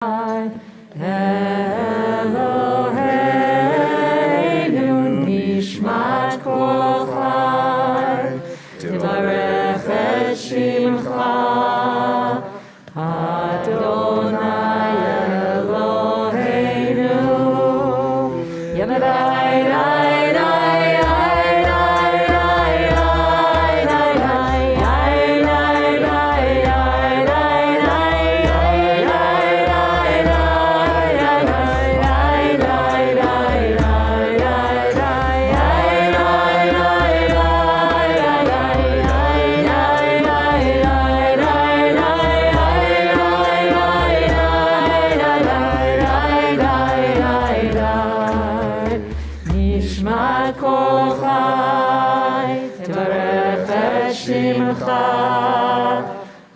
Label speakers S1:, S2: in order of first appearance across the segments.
S1: Eloheinu nishmat kol chai, tivarech et shimcha, Adonai Eloheinu, Yemedai, nishmat kol chai, tivarech et shimcha,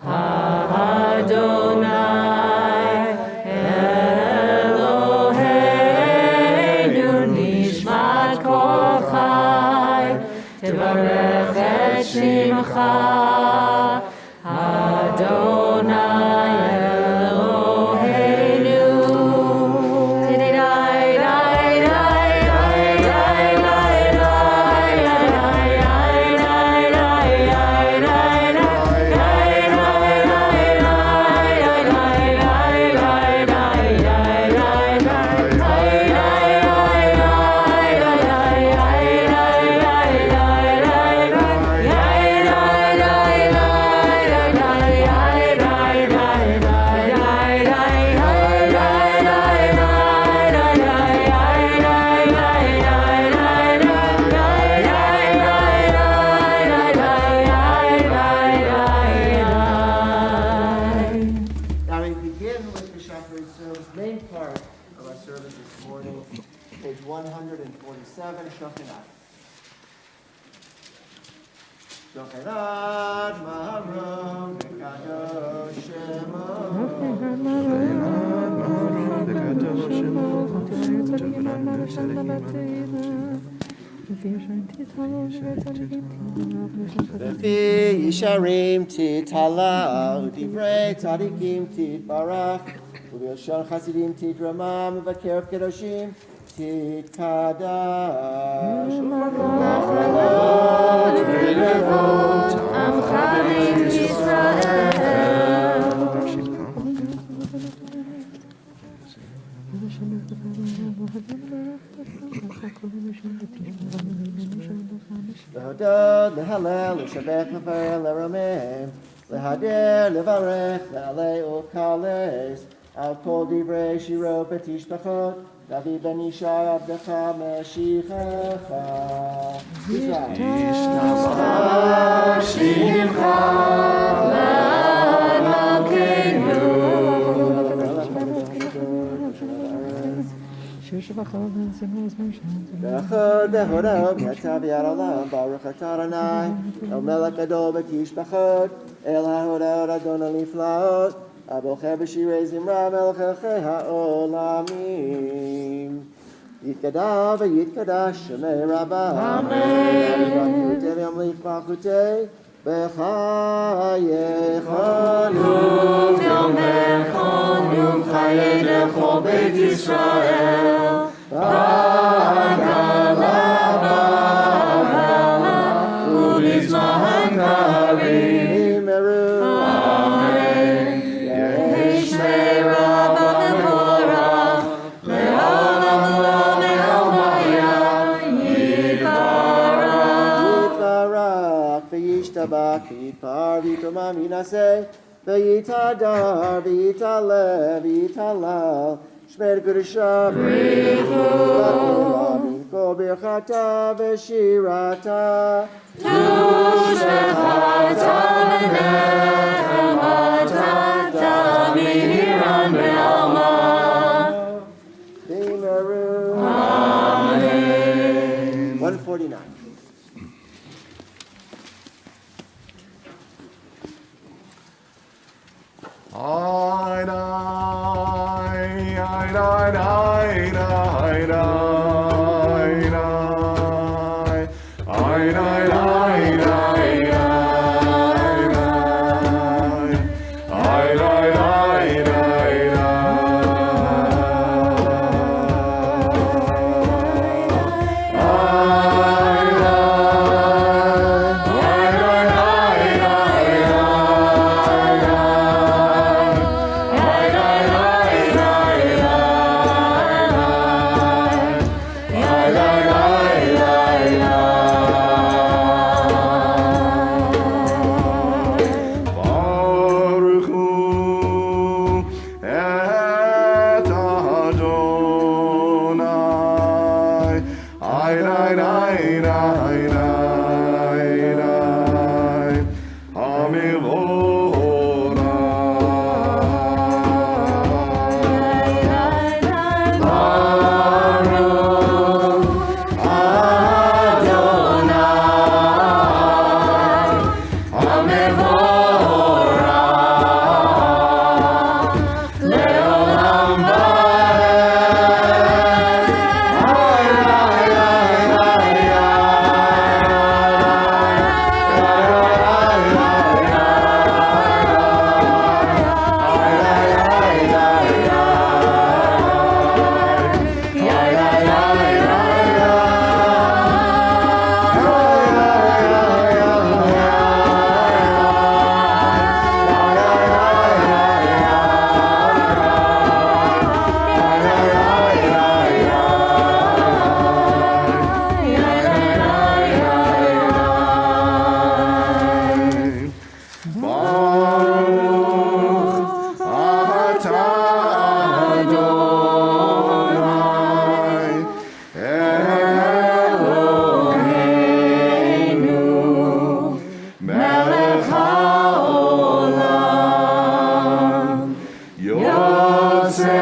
S1: Adonai Eloheinu, nishmat kol chai, tivarech et shimcha, Adonai Eloheinu.
S2: Main part of our service this morning, page 147, Shochanah. Shochanah Maharom Bekadosh Shemo. V'fi Yisharim Titala, Udivrei Tzadikim Titbarach, U'b'Yoshan Chasidim Titramam, U'B'Keref Kedoshim Titkadash.
S1: U'Machalot V'Levot Amcha Yisrael.
S2: Lehodod, lehalel, leshabech, lefarel, leramem, lehader, levarech, le'alei ukales, al kol divrei shiro betishbachot, David ben Yishai abdecha meshichecha.
S1: Yishtav shimcha le'Malkeinu.
S2: Bechor behorav yatav yad olam baruch atah Adonai el melech gadol betishbachot el hahodot Adonai liflaot abocher b'shirei zimra melech elchei ha'olamim yitkadav v'yitkadash shemei rabbah
S1: Amen.
S2: Yamlichutei v'yamlich malchutei b'chayechon
S1: Yom Yomechon Yom Chayei Lechol Beit Yisrael. Ba'agala U'lizman Karim. Amen. Yesh Me'Rabba Mevorach Le'olam Lo Me'almaya
S2: Yitbarach v'yishtabach v'yitpar v'yitomam yinaseh v'yitadar v'yitaleh v'yitalal shmer g'rushav v'yitom kol birchata v'shirata
S1: Tushbechata v'nechemata mihiran be'alma.
S2: v'yimeru.
S1: Amen.
S2: 149.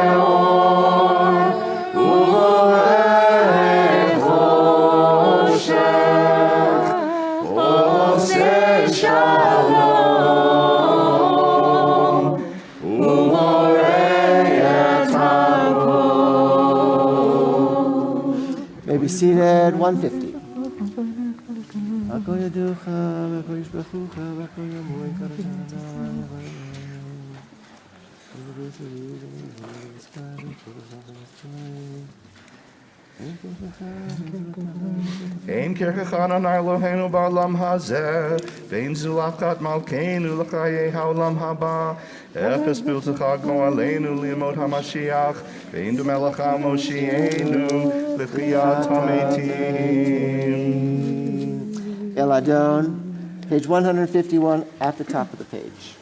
S1: מאור ובורא חושך עושה שלום ובורא את הכל.
S2: May be seated. 150. הכל ידוך והכל ישבחוך והכל יאמרו
S3: Ein kirchachan an Eloheinu ba'olam hazeh, vein zulachat malkeinu l'chayei ha'olam haba, efes biltecha go aleinu li'mod ha'mashiach, vein du melech ha'moshienu l'chiyat ha'metim.
S2: El Adon, page 151 at the top of the page.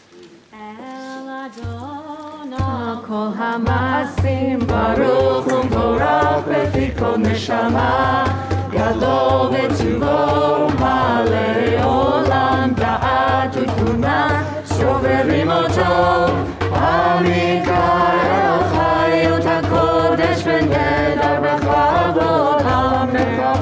S1: כל המעשים ברוך ומבורך בפי כל נשמה גדול וטובו מלא עולם דעת ותבונה סובבים אותו המקרא אל חיות הקודש ונדר בכבוד המקרא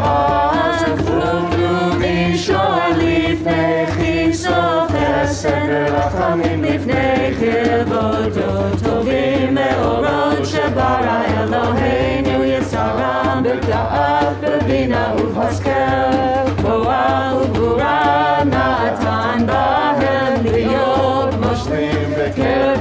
S1: וכלום מישור לפני חיסוף חסד ורחמים לפני כבודו טובים מאורות שברא אלוהינו יצרם בדעת בבינה ובהשכל כוח וגבורה נתן בהם להיות מושלים בקרב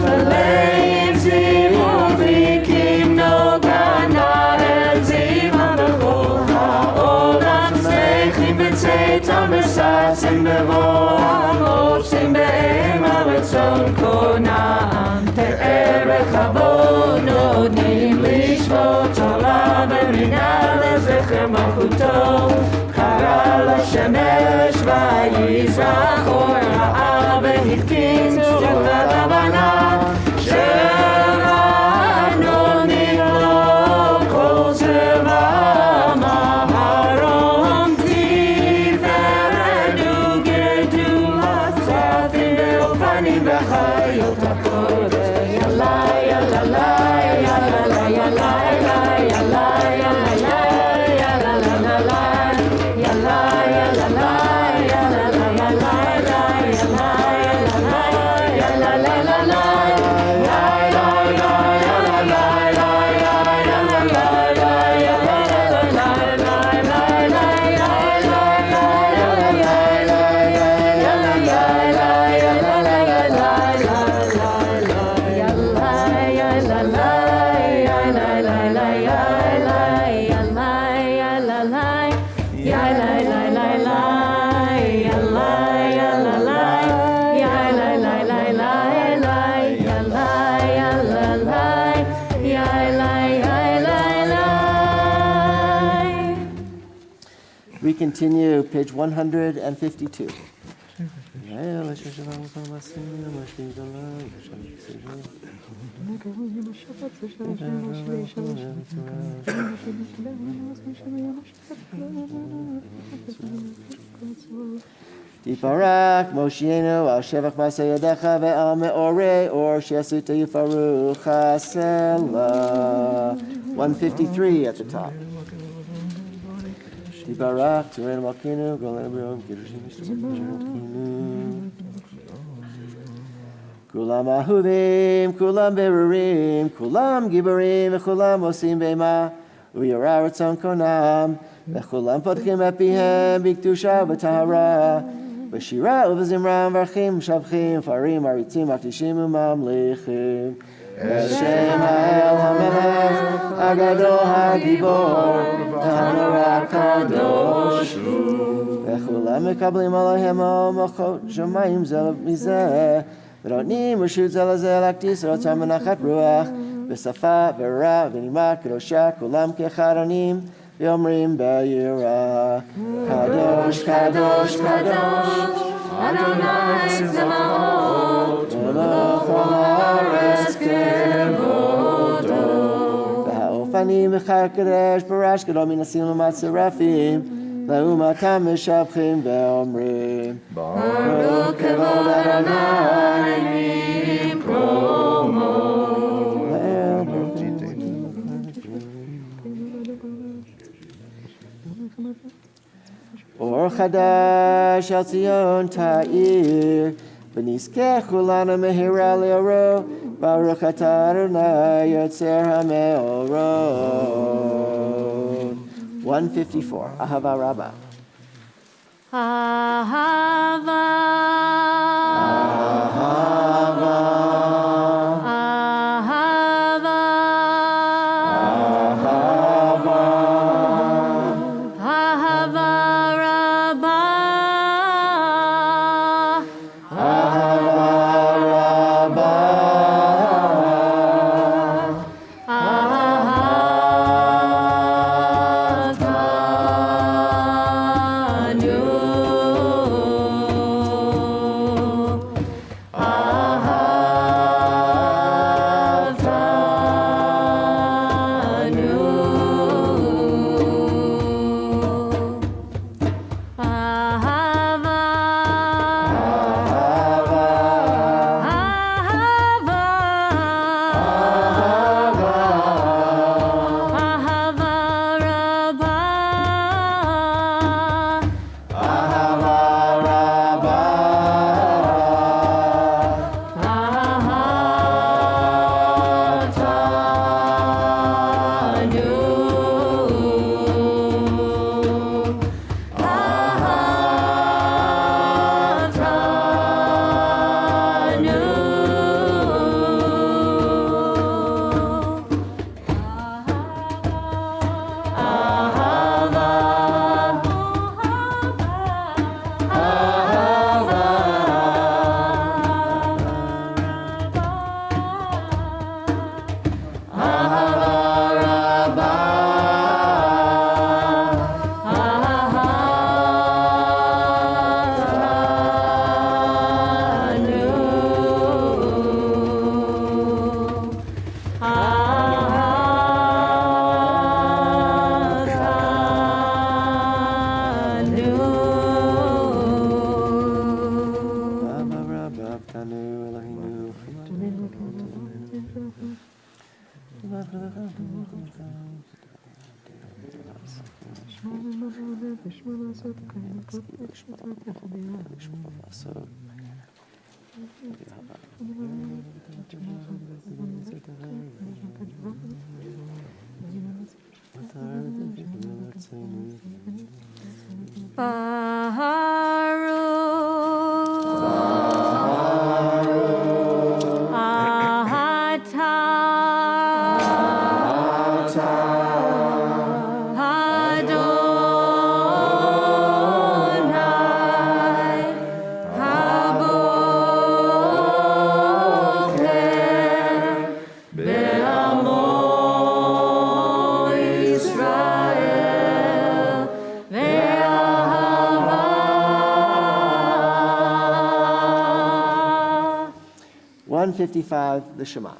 S1: מלאים זיו וביקים נוגן האל זיוון בכל העולם שמחים בצאתם וששים בבואם עושים בהם הרצון כונם תערך כבוד נותנים לשבות תורה ומינהל לזכר מלכותו קרא לשמש ויזרח אור רעה והתקיץ תשובת הבנה נותנים לו כל צבא מהרום תפארת וגדולה צפים באופנים וחיות הקודש יאללה יאללה יאללה יאללה יאללה
S2: We continue, page 152. Tiparak Moshienu al shevach ma'aseh yadecha ve'al me'orei or she'asuta yifaru chasela. 153 at the top. Tiparak Turein Malkinu Golen Abram Kirushim Kulam Ahudim Kulam Berurim Kulam Gibarim Kulam Osim Beima Uyara Ratzon Konam Kulam Podchim Epihem Biktusha V'Tahara V'Shira Uvazimram Varchim Shavchim Farim Aritzim Aktishim Umamlichim Hashem Ha'el HaMelech Agadol HaGibor HaNorah Kadosh Hu V'Chulam Mekablim Alehem Machot Shamayim Zel Mizeh V'Notnim Reshut Zel Hazel Laktis Rotzam Menachat Ruach V'Safa V'Ra V'Nima Kedosha Kulam Kecharanim V'Yomrim Be'yirah Kadosh Kadosh Kadosh
S1: Adonai Tzvaot Melech haaretz kevodo
S2: V'Ha'ofanim V'Char Kadesh Barash Gadol Min Asim L'mat Serafim La'umatam Meshavchim Ve'omrim
S1: Baruch Kevod Adonai Mimkomo
S2: מחדש על ציון תאיר, ונזכה כולנו מהרה לאורו, ברוך אתה אדוני יוצר המאורות. 154, אהבה רבה.
S1: אהבה,
S2: אהבה,
S1: אהבה,
S2: אהבה,
S1: אהבה רבה,
S2: אהבה the Shema.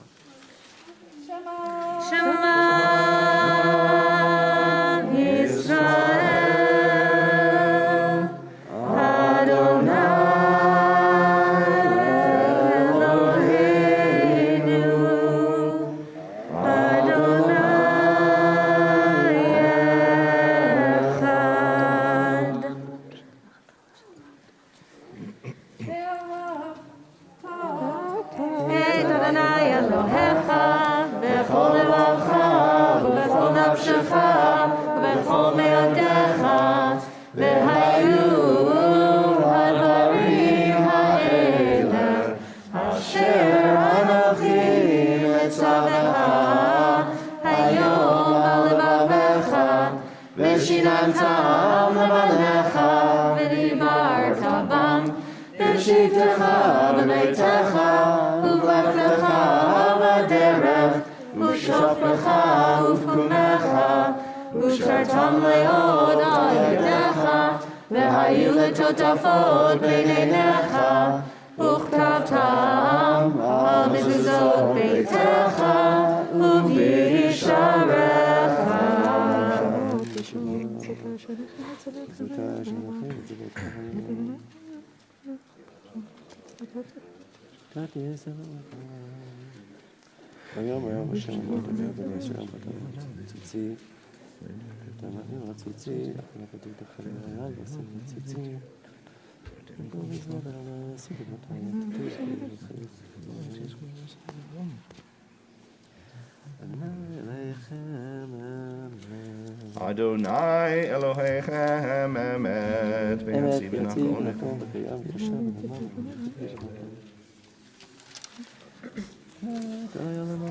S3: Adonai Elohechem emet v'yatziv v'nachronecha.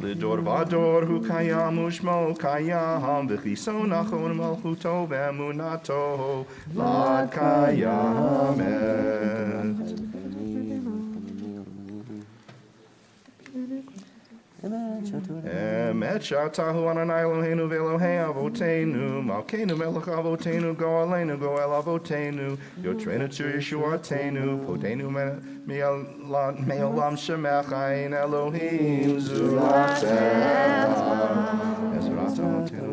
S3: Lidor vador hu kayam ushmo kayam v'chiso nachon malchuto v'emunato lad kayamet. Emet shatahu Adonai Eloheinu v'Elohei avotenu malkeinu melech avotenu go aleinu go el avotenu yotrenu to Yeshuatenu potenu me'olam shemecha ein Elohim zuratecha ezrat avotenu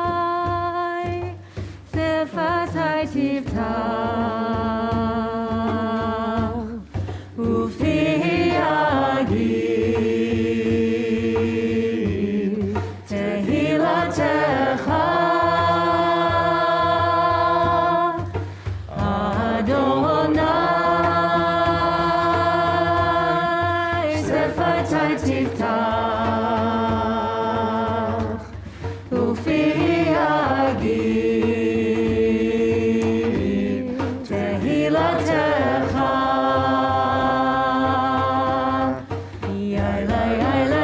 S1: Adonai, Sefatai Tivtach, Ufi Agid, Tehilatecha, Adonai, Sefatai מתי תפתח ופי יגיד תהילתך יאללה יאללה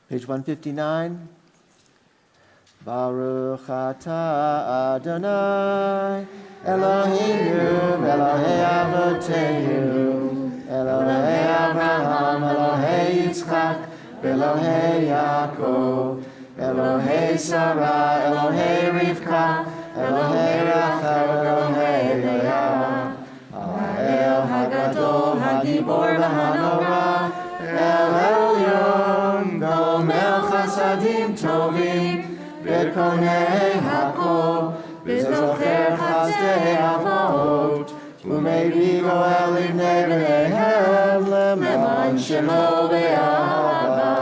S2: Page 159. Baruch atah Adonai, Eloheinu, Elohei Avotenu, Elohei Abraham, Elohei Yitzchak, Elohei Yaakov, Elohei Sarah, Elohei Rivka, Elohei Rachel, Elohei Leah, Ha'el Hagadol, Hagibor v'Hanorah, El Elyon, Gomel Chasadim Tovim, Bekonei Hakol, Bezocher Chazdei Avot, Umei Goel Livnei B'neihem, Leman Shemo Be'ahava,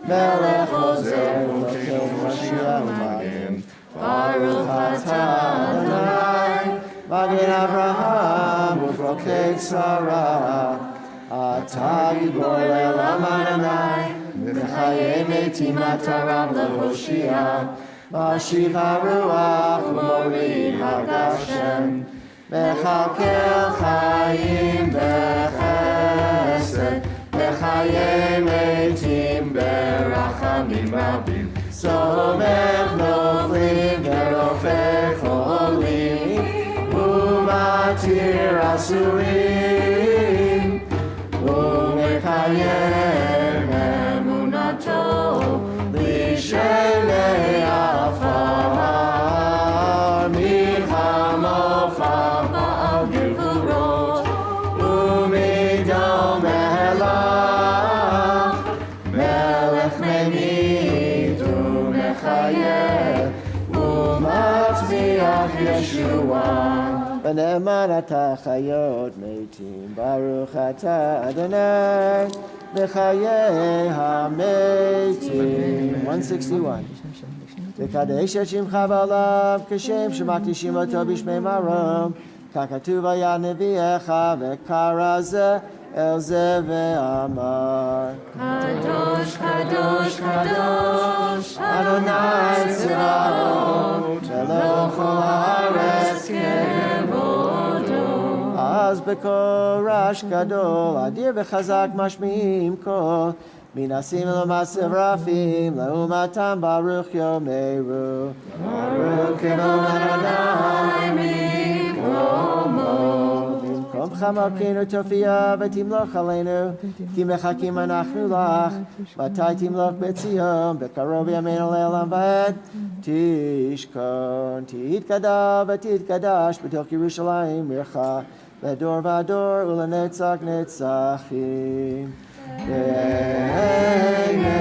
S2: Melech Ozer, U'Melech Mashiach Magen, Baruch atah Adonai, Magen Avraham, U'Rokei Sarah, Atah Gibor Le'olam Adonai, V'chayei metim atarav lehoshia, Mashiv haruach u'morid hagashem, Mechakel chayim b'chesed, V'chayei metim berachamim rabim, Somech noflim v'rofeh cholim, U'matir asurim, U'mekayem emunato l'shelei afar, milchamocha ba'al gevurot, u'midol melech, melech memit u'mechayeh, u'matzmiach Yeshua. V'ne'eman atah chayot metim, Baruch atah Adonai, v'chayei hametim. 161. V'kadesh et shimcha b'alav, k'shem shemakdishim oto b'shmei marom, k'katuv haya nevi'echa, v'kara ze el ze ve'amar.
S1: Kadosh, Kadosh, Kadosh,
S2: Adonai Tzvaot, Elohe kol haaretz kevodo. Az bekorash gadol, adir v'chazak mashmi'im kol, minasim l'masev rafim, la'umatam baruch yomeru. Baruch Elohim Adonai mikomo. Kom chamakenu tofia v'timloch aleinu, ki mechakim anachnu lach, v'atai timloch betzion, bekarov yameinu le'olam va'ed, tishkon, titkada v'titkadash, b'toch Yerushalayim mircha, לדור ודור ולנצח נצחים. בעינינו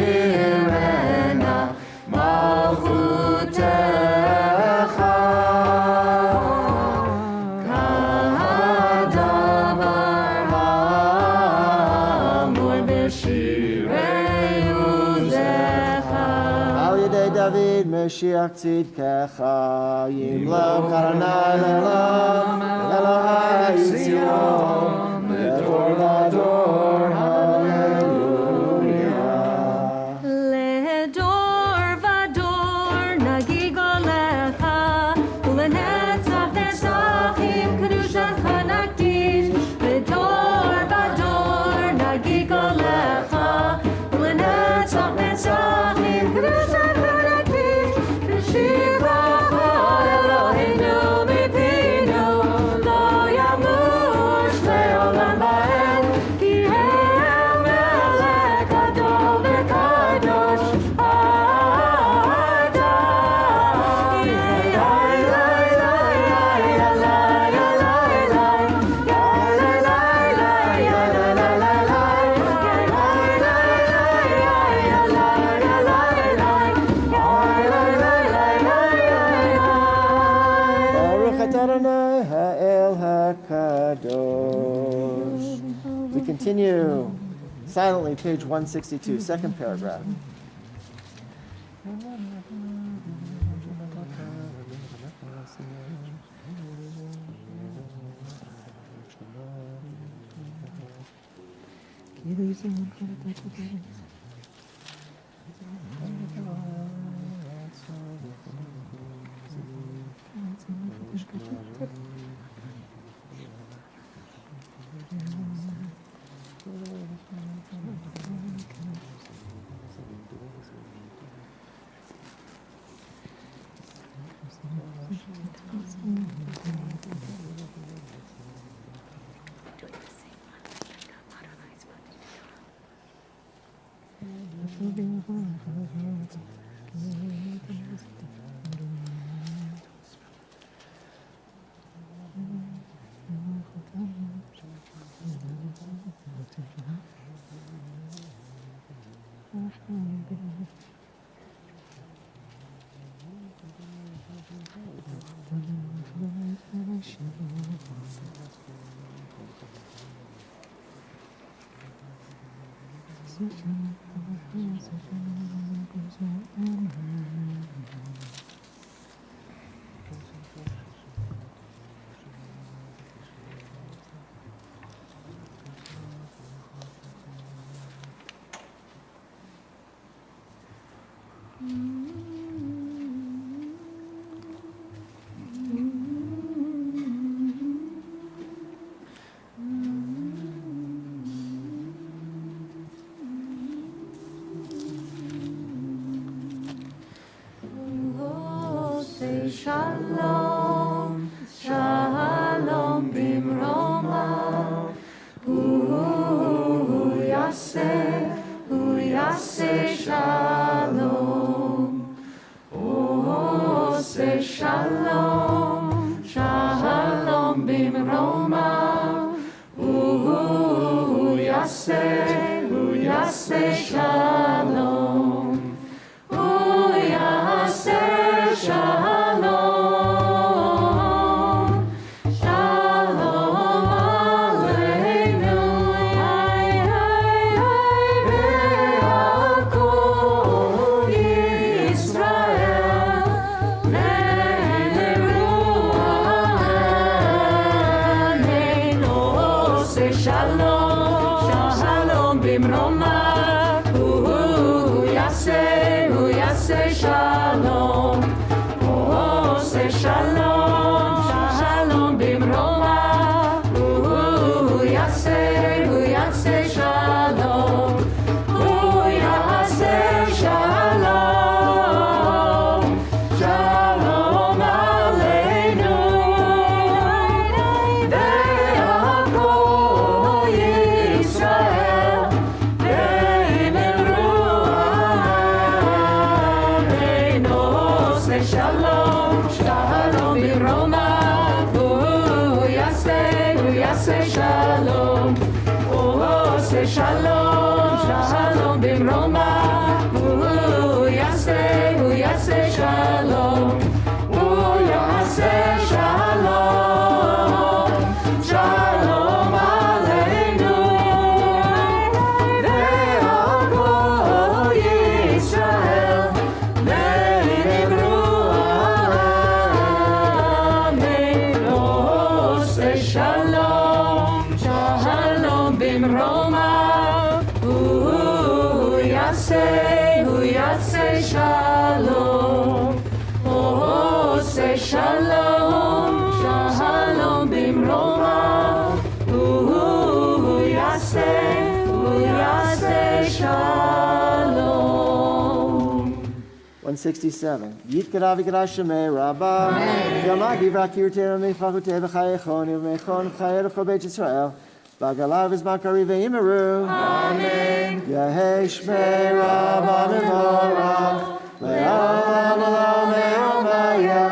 S2: תיראנה מלכותך, כדבר האמור בשירי עוזך. על ידי דוד משיח צדקך, ימלוך אדוני לעולם, אלוהי ציון, לדור ודור, הללויה.
S1: לדור ודור נגיגו לך, ולנצח נצחים קדושתך נקדיש. לדור ודור נגיגו לך, ולנצח נצחים קדושתך נקדיש. בשבחך אלוהינו מפינו, לא ימוש לעולם ועד.
S2: Silently, page 162, second paragraph.
S1: Shalom, shalom bimroma. Hu yaseh shalom. Oh, say shalom, shalom bimroma. Hu yaseh shalom. Hu yaseh shalom. Shalom, oh, say shalom, shalom bimroma. Yaseh shalom, yaseh shalom, shalom aleinu, ve'al Yisrael, ve'imru shalom, shalom bimroma. Yaseh shalom, oh, say shalom, shalom bimroma. Yaseh shalom, oh, yaseh shalom, shalom aleinu, ve'al Yisrael, ve'imru shalom, shalom bimroma. Yaseh shalom, oh, say shalom, shalom bimroma. Yaseh shalom.
S2: 167. Yit karavi karashame rabba. Yamagi vakirte mefakute v'chayechon v'mechon v'chayer v'chobet Yisrael. Bagalav is makari ve'imeru.
S3: Amen.
S2: Yehei shmei rabba mevorach. Le'olam olam me'omaya.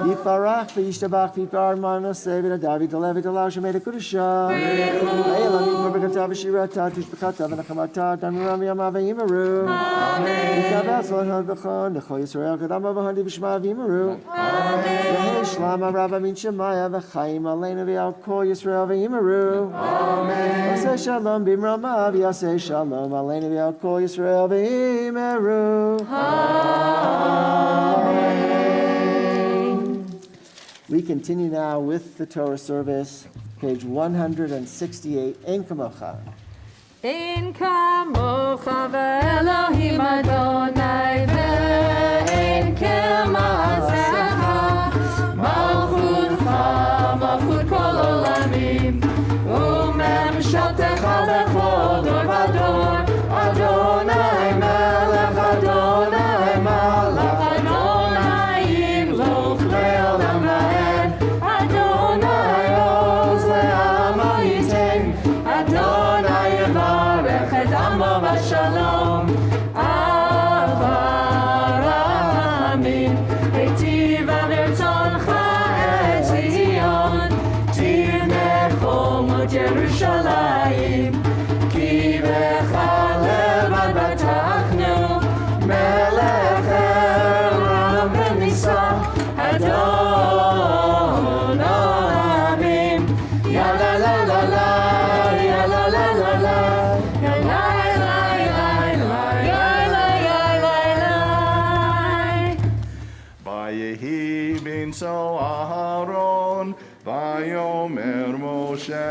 S2: Yifarach v'yishtabach v'yipar manaseh v'nadavi d'levi d'lav shemei d'kudusha. Le'elam yikor b'katav v'shirata tishbekata v'nachamata d'amiram v'yama ve'imeru. Yikabel tzolhan v'chon d'chol Yisrael kadama v'handi v'shma v'imeru. Yehei shlama rabba min shemaya v'chaim aleinu v'yal kol Yisrael v'imeru. Amen. Yaseh shalom bimramav, Yaseh shalom aleinu v'al kol Yisrael v'yimeru. Amen. We continue now with the Torah service, page 168, Ein Kamocha.
S1: אין כמוך ואלוהים אדוני ואין כמעשיך מלכותך מלכות כל עולמים וממשלתך לכל דור ודור אדוני מלך אדוני מלך אדוני ימלוך לעולם ועד אדוני עוז לעמו ייתן אדוני יברך את עמו בשלום אהבה רחמים היטיבה ברצונך את ציון תבנה חומות ירושלים כי בך לבד בטחנו מלך עולם ונישא אדון עולמים יא לה לה לה לה יא לה לה לה לה יא לה לה לה לה יא לה יא לה לה
S3: Vayehi binso Aharon, Vayomer Moshe.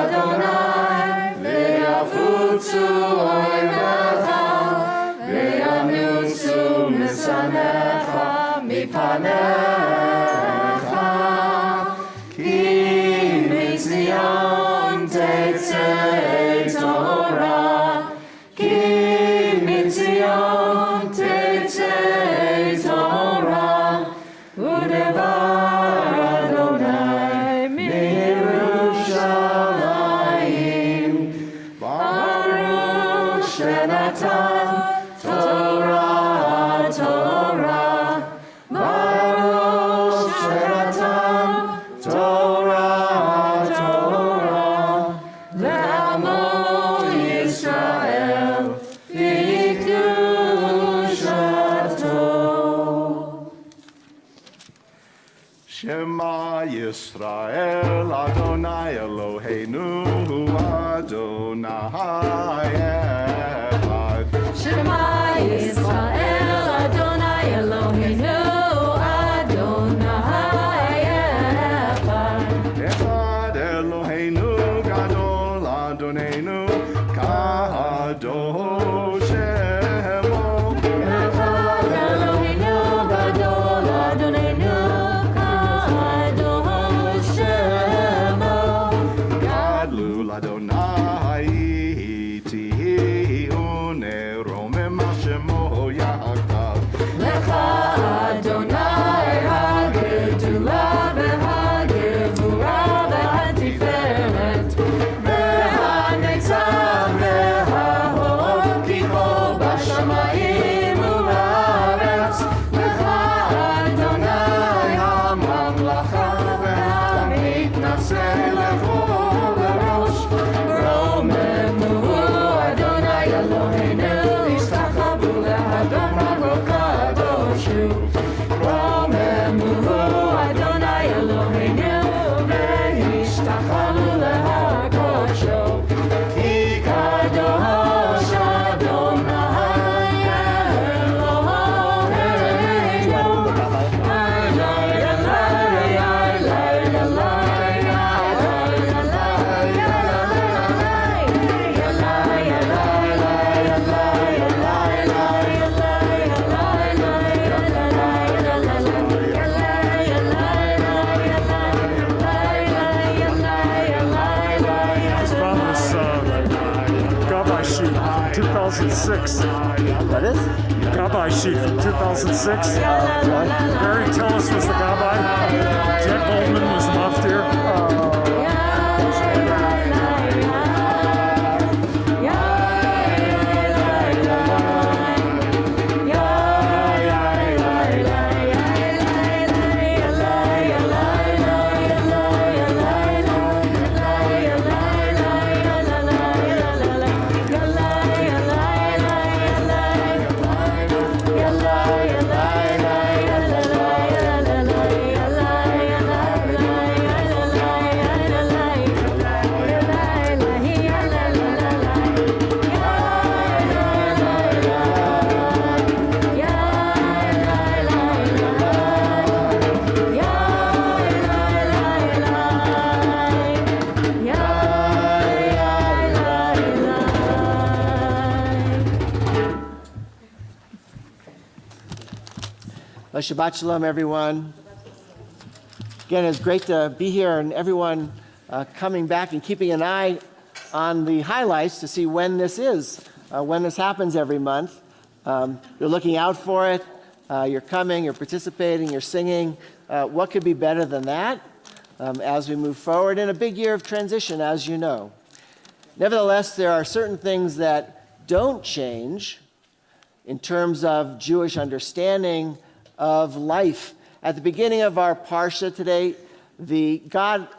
S1: Adonai ve'afutzu oimecha ve'yanutzu misanecha mipanecha ki mitzion tetzei Torah ki mitzion tetzei Torah u'devar Adonai miYerushalayim Baruch shenatan Torah Torah Baruch shenatan Torah Torah Le'amo Yisrael v'kedushato
S3: Shema Yisrael, Adonai Eloheinu, Adonai Echad.
S1: Shema Yisrael Adonai Eloheinu Adonai Echad
S3: Echad Eloheinu, Gadol Adonenu, Kadosh Shemo.
S1: Echad Eloheinu Gadol Adonenu Kadosh Shemo
S3: Gadlu Adonai Tihi Uneromem Shemo Yaakov.
S1: Lecha Adonai HaGedula v'HaGevura v'HaTiferet v'HaNetzach v'HaHod ki kol bashamayim u'ba'aretz Lecha Adonai HaMamlacha v'HaMitnaseh lechol הראש רוממו Adonai Eloheinu השתחוו לאדון הרוב קדוש הוא רוממו Adonai Eloheinu והשתחוו להקדשו כי קדוש אדוני אלוהינו
S4: It's from this Gabbai sheet from 2006.
S2: What is?
S4: Gabbai sheet from 2006. Barry Tellis was the Gabbai. Jet Goldman was the Muftir.
S2: Well, Shabbat Shalom, everyone. Again, it's great to be here and everyone coming back and keeping an eye on the highlights to see when this is, when this happens every month. You're looking out for it. You're coming, you're participating, you're singing. What could be better than that as we move forward in a big year of transition, as you know. Nevertheless, there are certain things that don't change in terms of Jewish understanding of life. At the beginning of our parsha today, God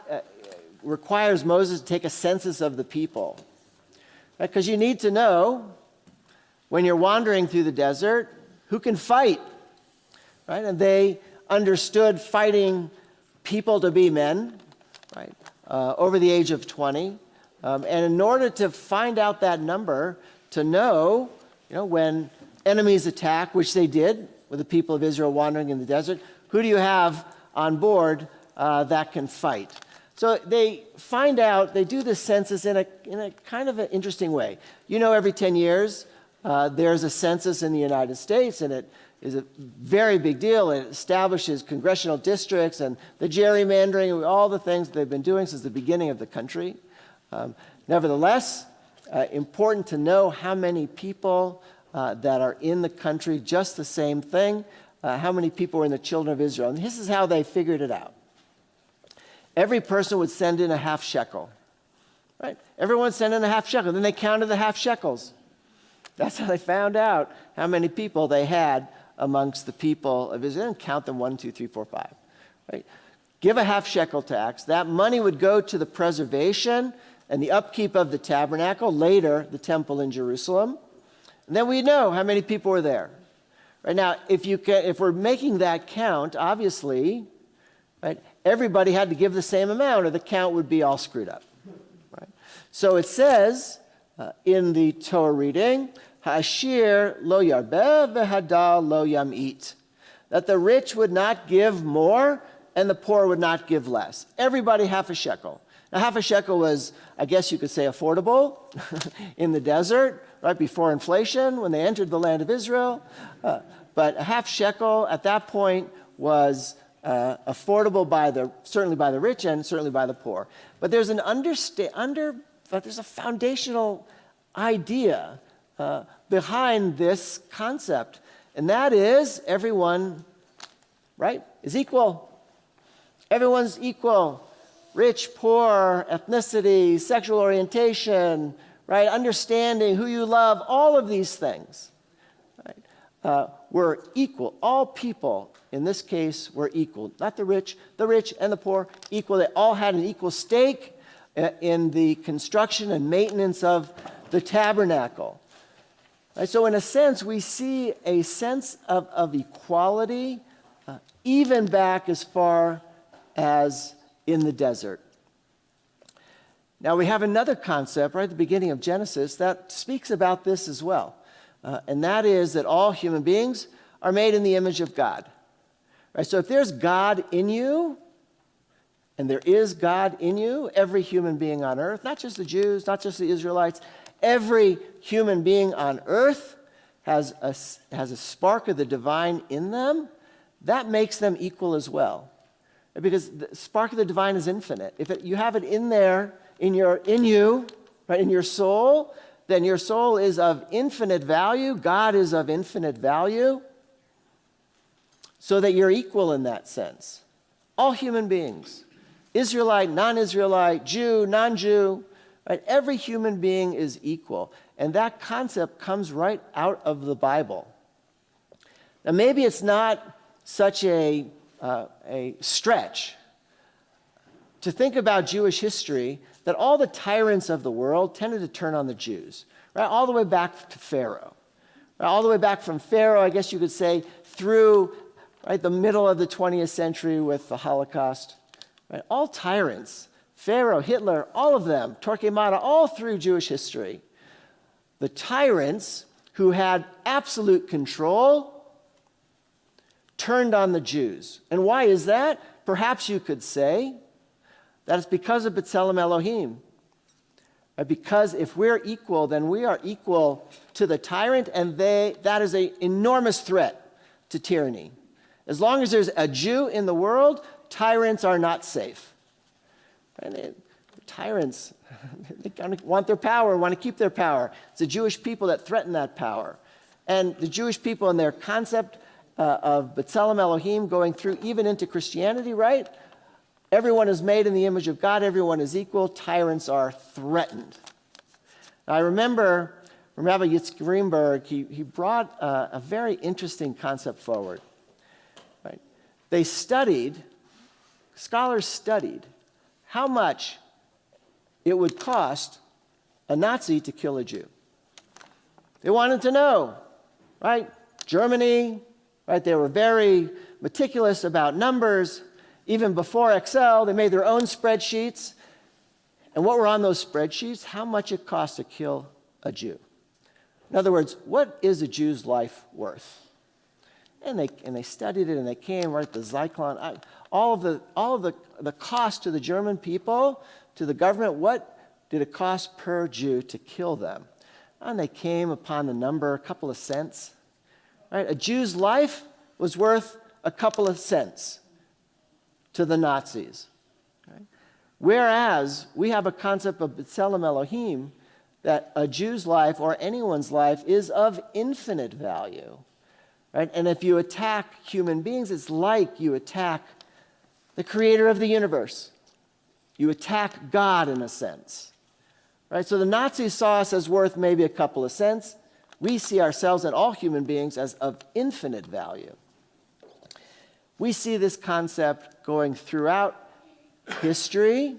S2: requires Moses to take a census of the people. Because you need to know, when you're wandering through the desert, who can fight. Right? And they understood fighting people to be men, right, over the age of 20. And in order to find out that number, to know, when enemies attack, which they did with the people of Israel wandering in the desert, who do you have on board that can fight? So they find out, they do the census in a kind of an interesting way. Every 10 years, there's a census in the United States, and it is a very big deal. It establishes congressional districts and the gerrymandering, all the things they've been doing since the beginning of the country. Nevertheless, important to know how many people that are in the country, just the same thing, how many people were in the children of Israel. And this is how they figured it out. Every person would send in a half shekel. Right? Everyone sent in a half shekel. Then they counted the half shekels. That's how they found out how many people they had amongst the people of Israel. And count them 1, 2, 3, 4, 5. Right? Give a half shekel tax. That money would go to the preservation and the upkeep of the tabernacle, later the temple in Jerusalem. And then we know how many people were there. Right now, if we're making that count, obviously, right, everybody had to give the same amount, or the count would be all screwed up. Right? So it says in the Torah reading, "Ha'ashir lo yarbeh v'hadal lo yam'it," that the rich would not give more and the poor would not give less. Everybody half a shekel. Now, half a shekel was, I guess you could say, affordable in the desert, right before inflation, when they entered the land of Israel. But a half shekel at that point was affordable certainly by the rich and certainly by the poor. But there's there's a foundational idea behind this concept, and that is everyone, right, is equal. Everyone's equal. Rich, poor, ethnicity, sexual orientation, right? Understanding who you love, all of these things, right? Were equal. All people, in this case, were equal. Not the rich and the poor, equal. They all had an equal stake in the construction and maintenance of the tabernacle. Right? So in a sense, we see a sense of equality even back as far as in the desert. Now we have another concept right at the beginning of Genesis that speaks about this as well. And that is that all human beings are made in the image of God. Right? So if there's God in you, and there is God in you, every human being on earth, not just the Jews, not just the Israelites, every human being on earth has a spark of the divine in them, that makes them equal as well. Because the spark of the divine is infinite. If you have it in there, in you, right, in your soul, then your soul is of infinite value. God is of infinite value, so that you're equal in that sense. All human beings, Israelite, non-Israelite, Jew, non-Jew, right? Every human being is equal. And that concept comes right out of the Bible. Now, maybe it's not such a stretch to think about Jewish history that all the tyrants of the world tended to turn on the Jews, right? All the way back to Pharaoh. Right? All the way back from Pharaoh, I guess you could say, through right, the middle of the 20th century with the Holocaust. Right? All tyrants, Pharaoh, Hitler, all of them, Torquemada, all through Jewish history. The tyrants who had absolute control turned on the Jews. And why is that? Perhaps you could say that it's because of B'Tselem Elohim. Because if we're equal, then we are equal to the tyrant, and that is an enormous threat to tyranny. As long as there's a Jew in the world, tyrants are not safe. And tyrants, they kind of want their power, want to keep their power. It's the Jewish people that threaten that power. And the Jewish people and their concept of B'Tselem Elohim going through even into Christianity, right? Everyone is made in the image of God. Everyone is equal. Tyrants are threatened. Now, I remember Rabbi Yitzchak Greenberg, he brought a very interesting concept forward. Right? Scholars studied how much it would cost a Nazi to kill a Jew. They wanted to know, right? Germany, right? They were very meticulous about numbers. Even before Excel, they made their own spreadsheets. And what were on those spreadsheets? How much it cost to kill a Jew. In other words, what is a Jew's life worth? And they studied it, and they came right to Zyklon. All of the cost to the German people, to the government, what did it cost per Jew to kill them? And they came upon the number, a couple of cents. Right? A Jew's life was worth a couple of cents to the Nazis. Right? Whereas we have a concept of B'Tselem Elohim, that a Jew's life or anyone's life is of infinite value. Right? And if you attack human beings, it's like you attack the creator of the universe. You attack God in a sense. Right? So the Nazis saw us as worth maybe a couple of cents. We see ourselves and all human beings as of infinite value. We see this concept going throughout history,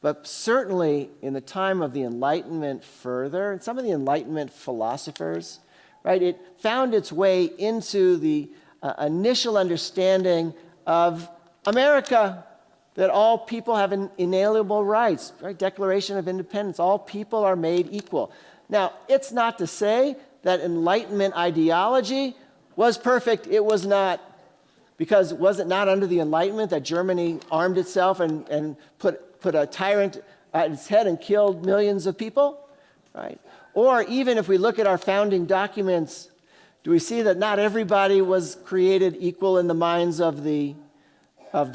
S2: but certainly in the time of the Enlightenment further, and some of the Enlightenment philosophers, right, it found its way into the initial understanding of America, that all people have inalienable rights, right? Declaration of Independence, all people are made equal. Now, it's not to say that Enlightenment ideology was perfect. It was not. Because was it not under the Enlightenment that Germany armed itself and put a tyrant at its head and killed millions of people? Right? Or even if we look at our founding documents, do we see that not everybody was created equal in the minds of the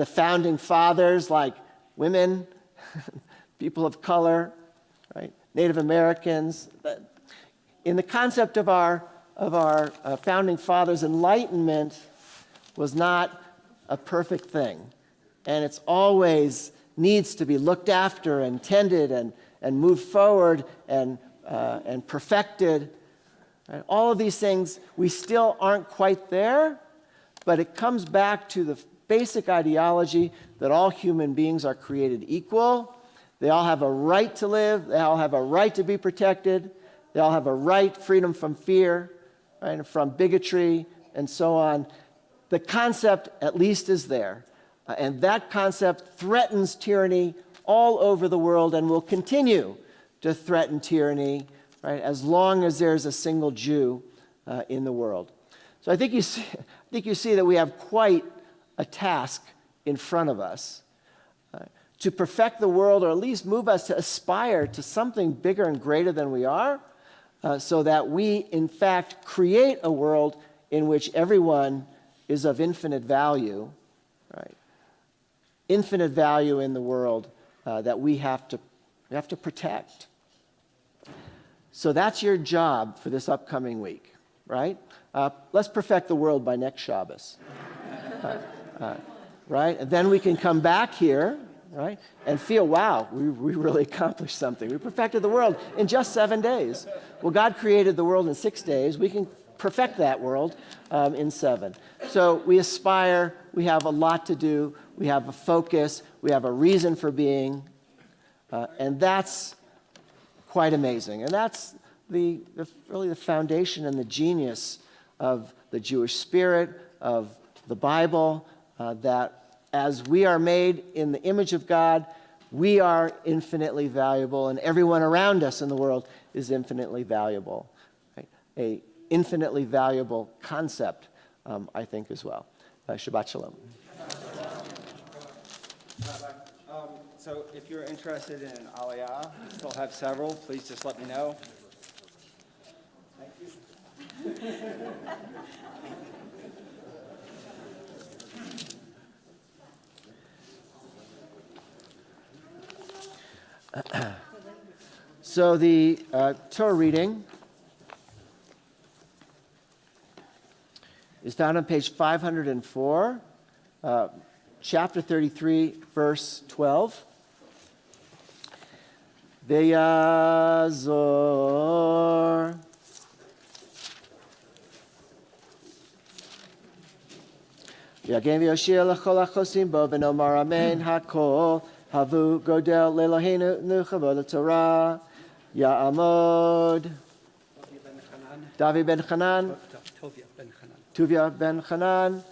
S2: founding fathers, like women, people of color, right? Native Americans? In the concept of our founding fathers, Enlightenment was not a perfect thing. And it's always needs to be looked after and tended and moved forward and perfected. Right? All of these things, we still aren't quite there, but it comes back to the basic ideology that all human beings are created equal. They all have a right to live. They all have a right to be protected. They all have a right, freedom from fear, right, and from bigotry, and so on. The concept, at least, is there. And that concept threatens tyranny all over the world and will continue to threaten tyranny, right, as long as there's a single Jew in the world. So I think you see that we have quite a task in front of us to perfect the world, or at least move us to aspire to something bigger and greater than we are, so that we, in fact, create a world in which everyone is of infinite value, right? Infinite value in the world that we have to protect. So that's your job for this upcoming week, right? Let's perfect the world by next Shabbos, right? And then we can come back here, right, and feel, wow, we really accomplished something. We perfected the world in just 7 days. Well, God created the world in 6 days. We can perfect that world in 7. So we aspire, we have a lot to do, we have a focus, we have a reason for being, and that's quite amazing. And that's really the foundation and the genius of the Jewish spirit, of the Bible, that as we are made in the image of God, we are infinitely valuable, and everyone around us in the world is infinitely valuable. Right? A infinitely valuable concept, I think, as well. Shabbat Shalom.
S5: So if you're interested in an aliyah, we still have several. Please just let me know. Thank you.
S2: So the Torah reading is found on page 504, chapter 33, verse 12. Veyazor Yagem v'yoshir l'chol hachosim bo v'nomar amen hakol havu godel le'Eloheinu nuchavod Torah Ya'amod David ben Hanan Tuvia ben Hanan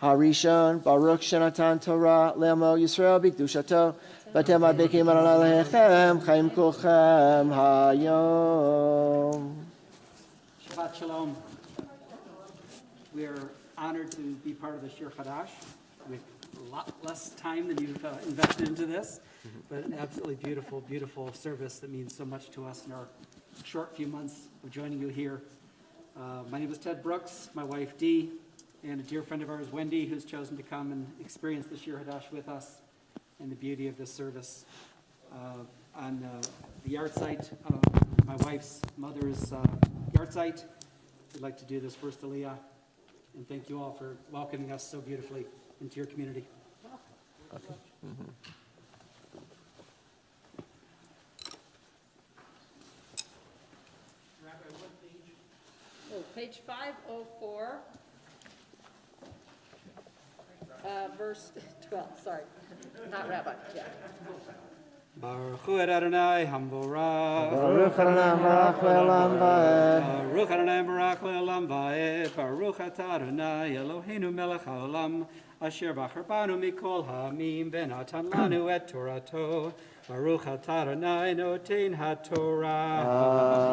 S2: Harishon Baruch Shenatan Torah Le'amo Yisrael B'Kedushato V'atem adbekim Adonai Lechem Chaim Kulchem Hayom.
S6: Shabbat Shalom. We are honored to be part of the Shir Chadash with a lot less time than you've invested into this, but an absolutely beautiful, beautiful service that means so much to us in our short few months of joining you here. My name is Ted Brooks, my wife Dee, and a dear friend of ours, Wendy, who's chosen to come and experience the Shir Hadash with us and the beauty of this service. On the yard site, my wife's mother's yard site, we'd like to do this first Aliyah, and thank you all for welcoming us so beautifully into your community.
S2: Okay.
S1: Oh, page 504, verse 12, sorry, not Rabbi, yeah.
S6: Baruch Hu Adonai Hamvorah.
S2: Baruch Adonai Baruch Le'olam Va'ed.
S6: Baruch Adonai Baruch Le'olam Va'ed. Baruch Atah Adonai Eloheinu melech haolam asher bachar banu mikol ha'amim v'natan lanu et Torato. Baruch Atah Adonai noten haTorah.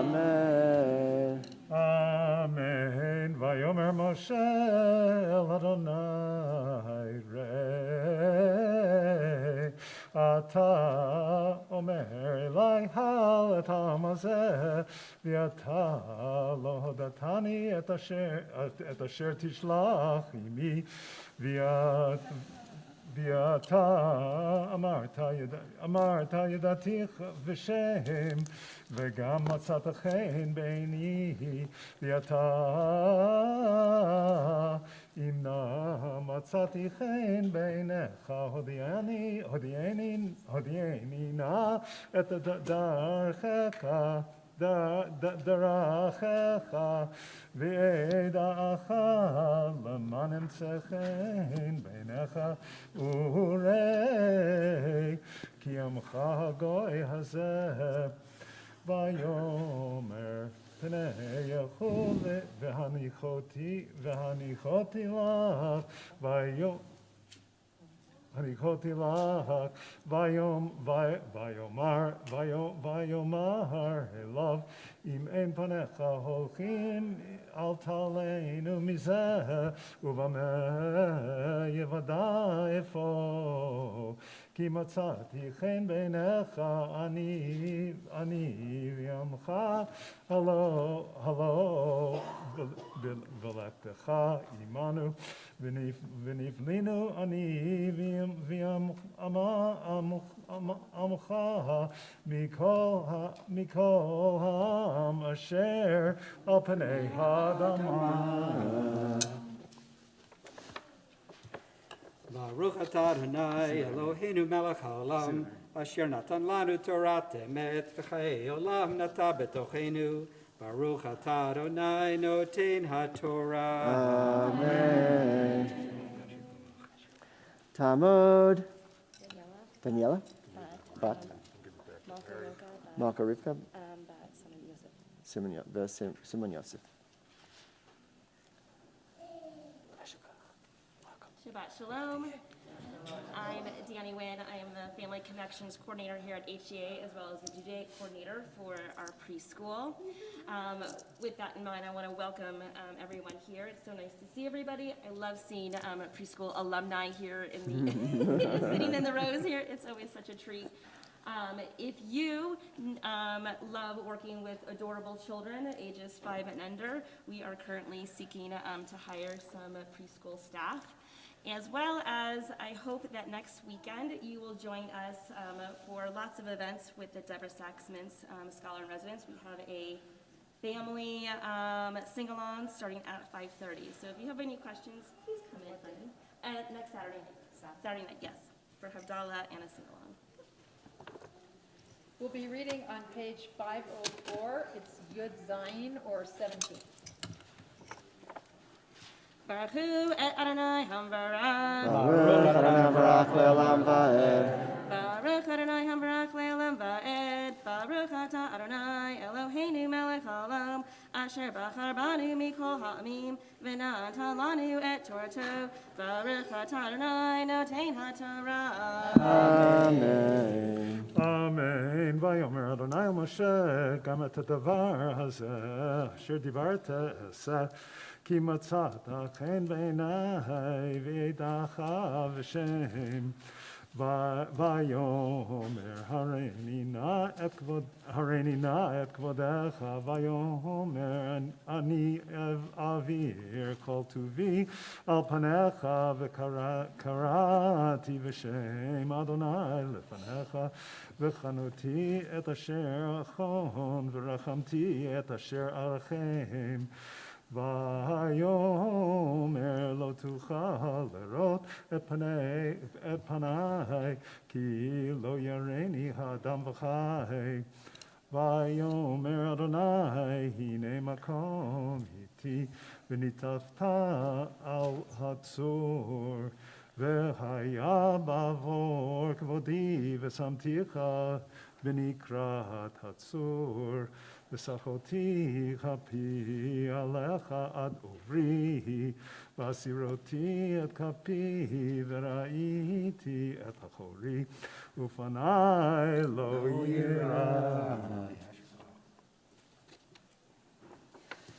S2: Amen.
S4: Amen. Vayomer Moshe el Adonai Rei. Ata omer elai hal et hamazeh v'ata lo hodatani et asher tishlach imi v'ata amarta yadati v'shem v'gam matzat chen beini v'ata imna matzati chen beinecha hodieni na et darachecha v'eda'acha l'manim tzechen beinecha urei ki amcha goy hazeh vayomer pnei yechol v'hanichoti lach Hanichoti lach vayomar elav im ein panecha holchim al taleinu mizeh uvameh yevada efo ki matzati chen beinecha ani v'yamcha halo v'lechtecha imanu v'niflinu ani v'yamcha mikol ha'am asher al pnei ha'adama.
S6: Baruch Atah Adonai Eloheinu melech haolam asher natan lanu Torah temet v'chayei olam nata betochenu. Baruch Atah Adonai noten haTorah.
S2: Amen. Talmud. Daniela. Bat. Malka Rivka. Simon Yosef.
S7: Shabbat Shalom. I'm Deannie Wynn. I am the Family Connections Coordinator here at HEA, as well as the Judaic Coordinator for our preschool. With that in mind, I want to welcome everyone here. It's so nice to see everybody. I love seeing preschool alumni here in the sitting in the rows here. It's always such a treat. If you love working with adorable children, ages 5 and under, we are currently seeking to hire some preschool staff. As well as, I hope that next weekend you will join us for lots of events with the Deborah Saxman's Scholar in Residence. We have a family sing-along starting at 5:30. So if you have any questions, please come in. Next Saturday night. Saturday night, yes, for Havdalah and a sing-along.
S8: We'll be reading on page 504. It's Yud Zayin or 17.
S7: Baruch Hu et Adonai Hamvarach.
S2: Baruch Adonai Barak Le'olam Va'ed.
S7: Baruch Adonai Hamvarach Le'olam Va'ed. Baruch Ata Adonai Eloheinu Melech Haolam Asher Bachar Banu Mikol Ha'amim V'natan Lanu et Torto. Baruch Ata Adonai Notein HaTorah.
S2: Amen.
S4: Amen. Vayomer Adonai Moshe, gam et hadavar hazeh, asher divarta eseh, ki matzata chen b'einai v'yedacha v'shem. Vayomer hareini na et kvodecha, vayomer ani avir kol tuvi al panecha v'karati v'shem Adonai lefanecha v'chanuti et asher achon v'rachamti et asher alchem. Vayomer lo tuchal lerot et panai ki lo yareni hadam v'chai. Vayomer Adonai hine makom iti v'nitafta al hatzor v'haya bavor kvodi v'samticha v'nikrat hatzor v'sachoti chapi alecha ad ovri v'asiroti et kapi v'raiti et achori ufanai lo yira.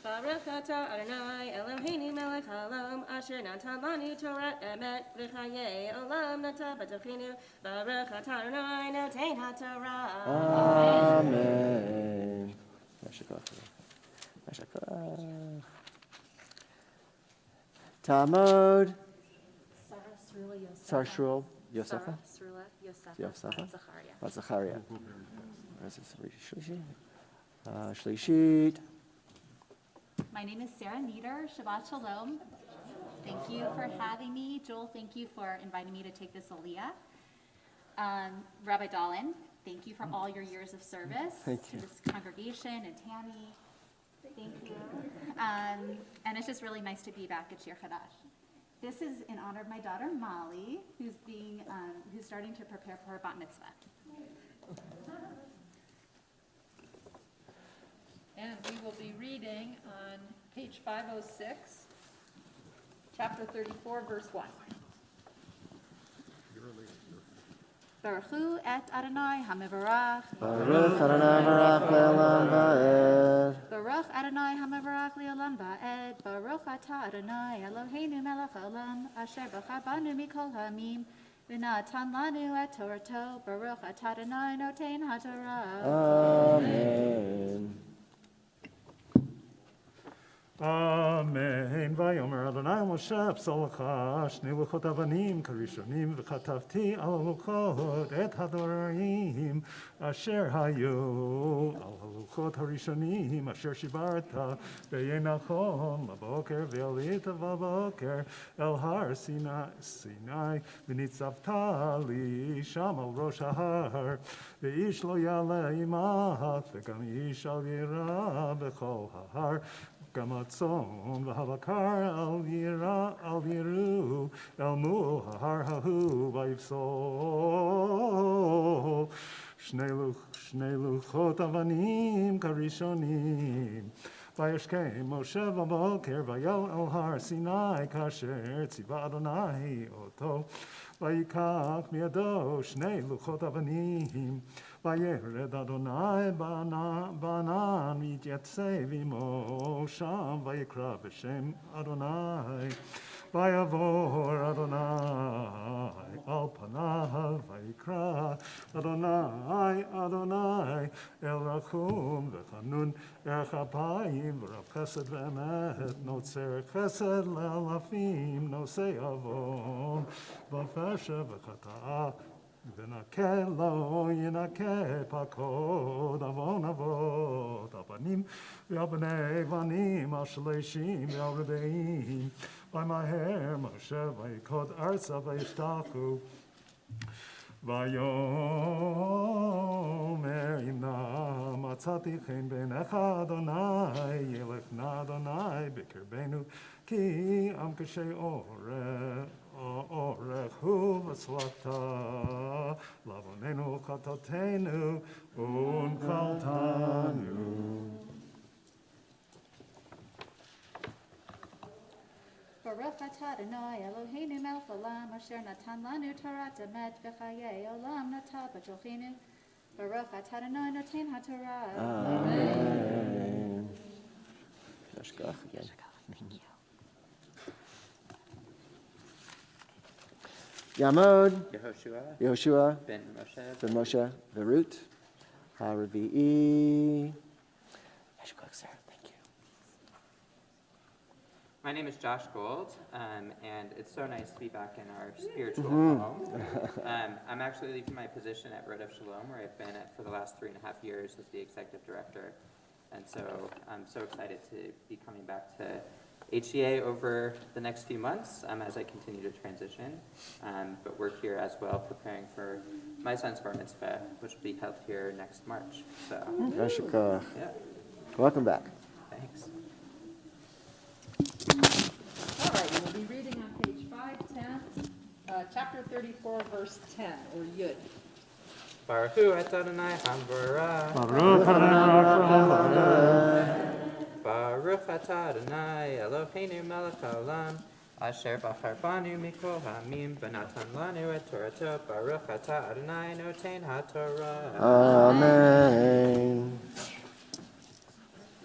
S7: Baruch Ata Adonai Eloheinu Melech Haolam Asher Natan Lanu Torah Emet V'chayei Olam Nata B'tochenu Baruch Ata Adonai Notein HaTorah.
S2: Amen. Talmud. Sarshul Yosefa. Yosefa. Bat Zachariah. Where's this? Shlishit.
S9: My name is Sarah Nieder. Shabbat Shalom. Thank you for having me. Joel, thank you for inviting me to take this aliyah. Rabbi Dahlin, thank you for all your years of service to this congregation, and Tammy, thank you. And it's just really nice to be back at Shir Chadash. This is in honor of my daughter Molly, who's starting to prepare for her bat mitzvah.
S8: And we will be reading on page 506, chapter 34, verse 1.
S9: Baruch Hu et Adonai HaMevarach.
S2: Baruch Adonai Barak Le'olam Va'ed.
S9: Baruch Adonai HaMevarach Le'olam Va'ed. Baruch Ata Adonai Eloheinu Melech Haolam Asher Bachar Banu Mikol Ha'amim V'natan Lanu et Torato. Baruch Ata Adonai Notein HaTorah.
S2: Amen.
S4: Amen. Vayomer Adonai Moshe Psalcha Shne Luchot Avanim Karishonim V'chatavti al Luchot et Hadorim Asher Hayu al Luchot Harishonim Asher Shibarta Be'yenachon Laboker Ve'alita Vaboker El Har Sinai V'nitzavta Li Sham al Rosh Hahar Ve'ish lo Yale Imach Ve'gam Ish al Yira B'chol Hahar Gamatzon v'havakar al yiru el mu har hahu v'yivsol shnei luchot avanim karishonim v'yashkei Moshe v'boker v'yel el har Sinai kasher tziva Adonai oto v'yikach miado shnei luchot avanim Vayered Adonai banan mityatzeh v'imo sham vayikra b'shem Adonai Vayavor Adonai al panav vayikra Adonai Adonai el rachum v'chanun erech apayim v'rav chesed v'emet notzer chesed le'alafim nosei avon v'fesha v'chata'a v'nakeh lo yinakeh pakod avon avot abanim v'abnei vanim al shleishim v'al rebeim v'maher Moshe v'yikod arza v'yishtachu Vayomer imna matzati chen b'necha Adonai yelech na Adonai b'kirbenu ki am kashay orech hu v'tzlata lavonenu chatatenu unchaltanu.
S9: Baruch atah Adonai Eloheinu melech olam asher natan lanu Torah emet v'chayei olam natah b'tochenu. Baruch atah Adonai noten haTorah.
S2: Amen. Yashkach again. Yamod, Yehoshua,
S10: Ben
S2: Moshe, Verut, HaRevi'i. Yashkach, Sarah, thank you.
S10: My name is Josh Gold, and it's so nice to be back in our spiritual home. I'm actually leaving my position at Road of Shalom, where I've been at for the last 3.5 years as the executive director. And so I'm so excited to be coming back to HEA over the next few months as I continue to transition. But we're here as well preparing for my son's bar mitzvah, which will be held here next March. So,
S2: Yashkach.
S10: yeah,
S2: Welcome back.
S10: thanks.
S8: All right, we'll be reading on page 510, chapter 34, verse 10, or Yud.
S10: Baruch hu et Adonai Hamvara.
S4: Baruch Adonai
S10: Baruch atah Adonai Eloheinu melech haolam asher bachar banu mikol ha'amim v'natan lanu et Torato. Baruch atah Adonai noten haTorah.
S2: Amen.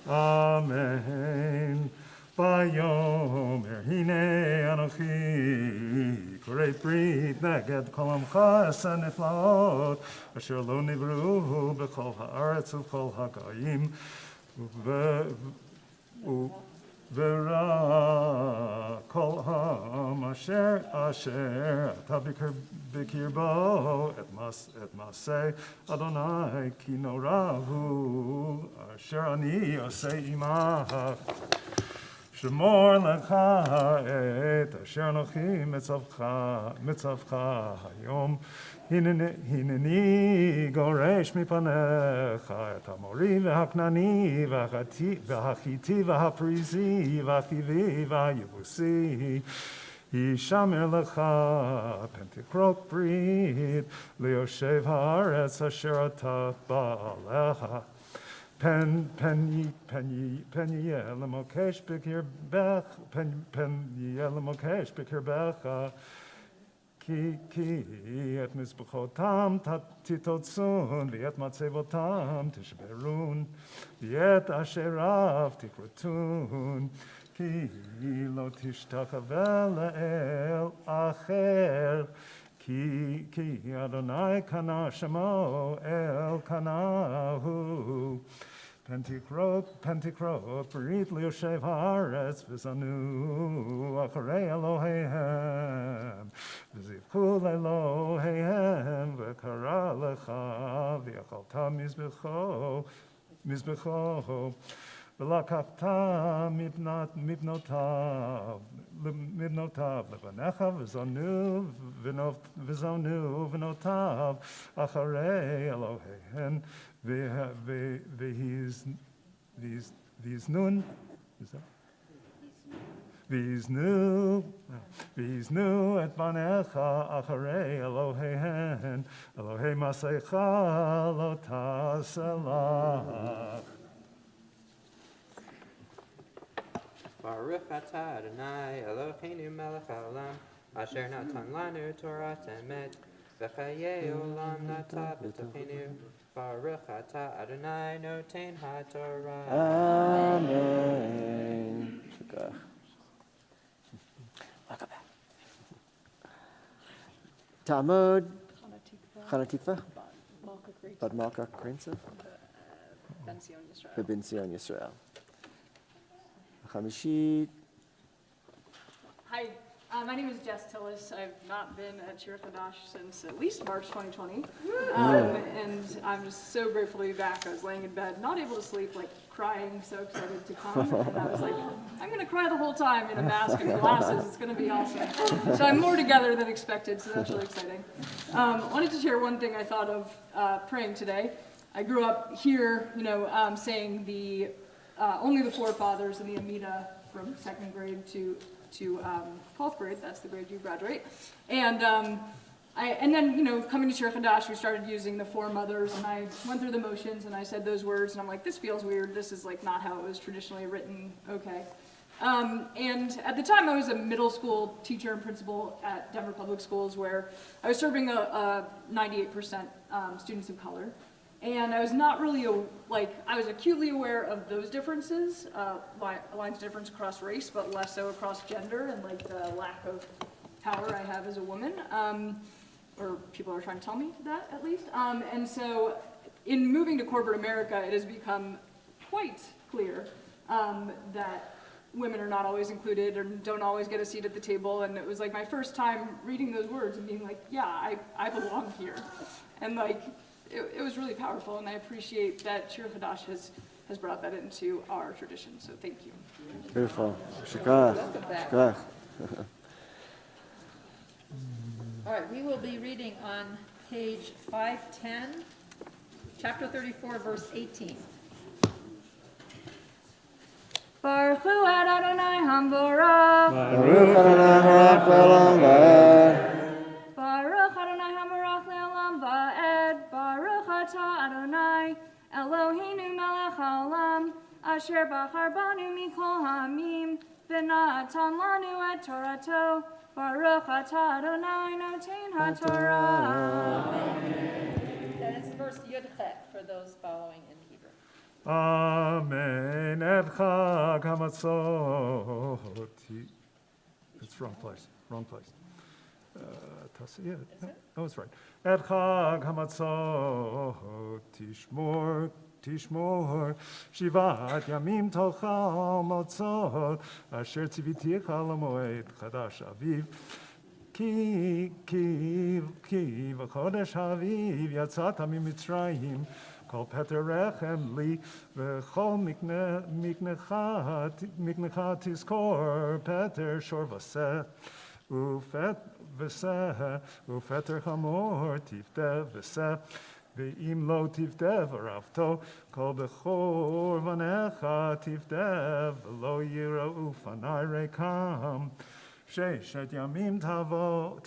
S4: Amen. Vayomer hine anochi korei brit neged kol amcha esa niflaot asher lo nivru b'kol haaretz u'kol hagayim v'ra kol ha'am asher ata b'kirbo et masei Adonai ki norahu asher ani osei imach Shemor lecha et asher anochi mitzavcha hayom hineni goresh mipanecha et hamori v'haknani v'hachiti v'haprizi v'achivi v'hayevusi Yishamer lecha pentikrot brit lioshev haaretz asher ata ba'alecha Pen yelemokesh b'kir becha ki et mizbechotam titotzun v'et matzevotam tishberun v'et asherav tikrotun ki lo tishtachavel le'el acher Ki Adonai kana shemo el kanahu Pentekrot brit lioshev haaretz v'zanu acharei Eloheihem v'zivchu Eloheihem v'kara lecha v'yachalta mizbecho v'lakachta mibnotav levanecha v'zonu v'notav acharei Eloheihem v'hiznun et banecha acharei Eloheihem Elohei masecha lo taselach
S10: Baruch atah Adonai Eloheinu melech haolam asher natan lanu Torah emet v'chayei olam natah b'tochenu. Baruch atah Adonai noten haTorah.
S2: Amen. Talmud, Chana Tikva, Bad Malka Krensa, Bebin Sion Yisrael. Chamishit,
S11: Hi, my name is Jess Tillis. I've not been at Shir Chadash since at least March 2020. And I'm just so grateful to be back. I was laying in bed, not able to sleep, like crying, so excited to come. And I was like, I'm going to cry the whole time in a mask and glasses. It's going to be awesome. So I'm more together than expected, so that's really exciting. Wanted to share one thing I thought of praying today. I grew up here, saying the only the forefathers and the Amida from 2nd grade to 12th grade. That's the grade you graduate. And then coming to Shir Chadash, we started using the foremothers, and I went through the motions and I said those words, and I'm like, this feels weird. This is like not how it was traditionally written. Okay. And at the time, I was a middle school teacher and principal at Denver Public Schools, where I was serving a 98% students of color. And I was not really, I was acutely aware of those differences, lines of difference across race, but less so across gender and the lack of power I have as a woman, or people are trying to tell me that at least. And so in moving to corporate America, it has become quite clear that women are not always included or don't always get a seat at the table. And it was like my first time reading those words and being like, yeah, I belong here. And it was really powerful, and I appreciate that Shir Chadash has brought that into our tradition, so thank you.
S2: beautiful. Shikach. Shikach.
S8: All right, we will be reading on page 510, chapter 34, verse 18.
S11: Baruch hu ad Adonai Hamborach.
S2: Baruch Adonai Barak Le'olam Va'ed.
S11: Baruch Adonai Hamborach Le'olam Va'ed. Baruch atah Adonai Eloheinu melech haolam asher bachar banu mikol ha'amim v'natan lanu et Torato. Baruch atah Adonai noten ha'Torah.
S8: That is verse Yud-Chet for those following in Hebrew.
S4: Amen. Et Chag Hamatzot. It's wrong place. Yeah, no, it's right. Et Chag Hamatzot Tishmor Shivat Yamim Tochal Matzot Asher Tziviticha Lamoed Chadash Aviv Ki v'chodesh Aviv Yatzata miMitzrayim Kol Peter Rechem Li V'chol Miknecha Tizkor Peter Shor Vaseh Ufeter Hamor Tivtev Vaseh Ve'im lo tivtev aravto, kol bechor vanecha tivtev, lo yirau ufanai rekam. Sheshet yamim tavod,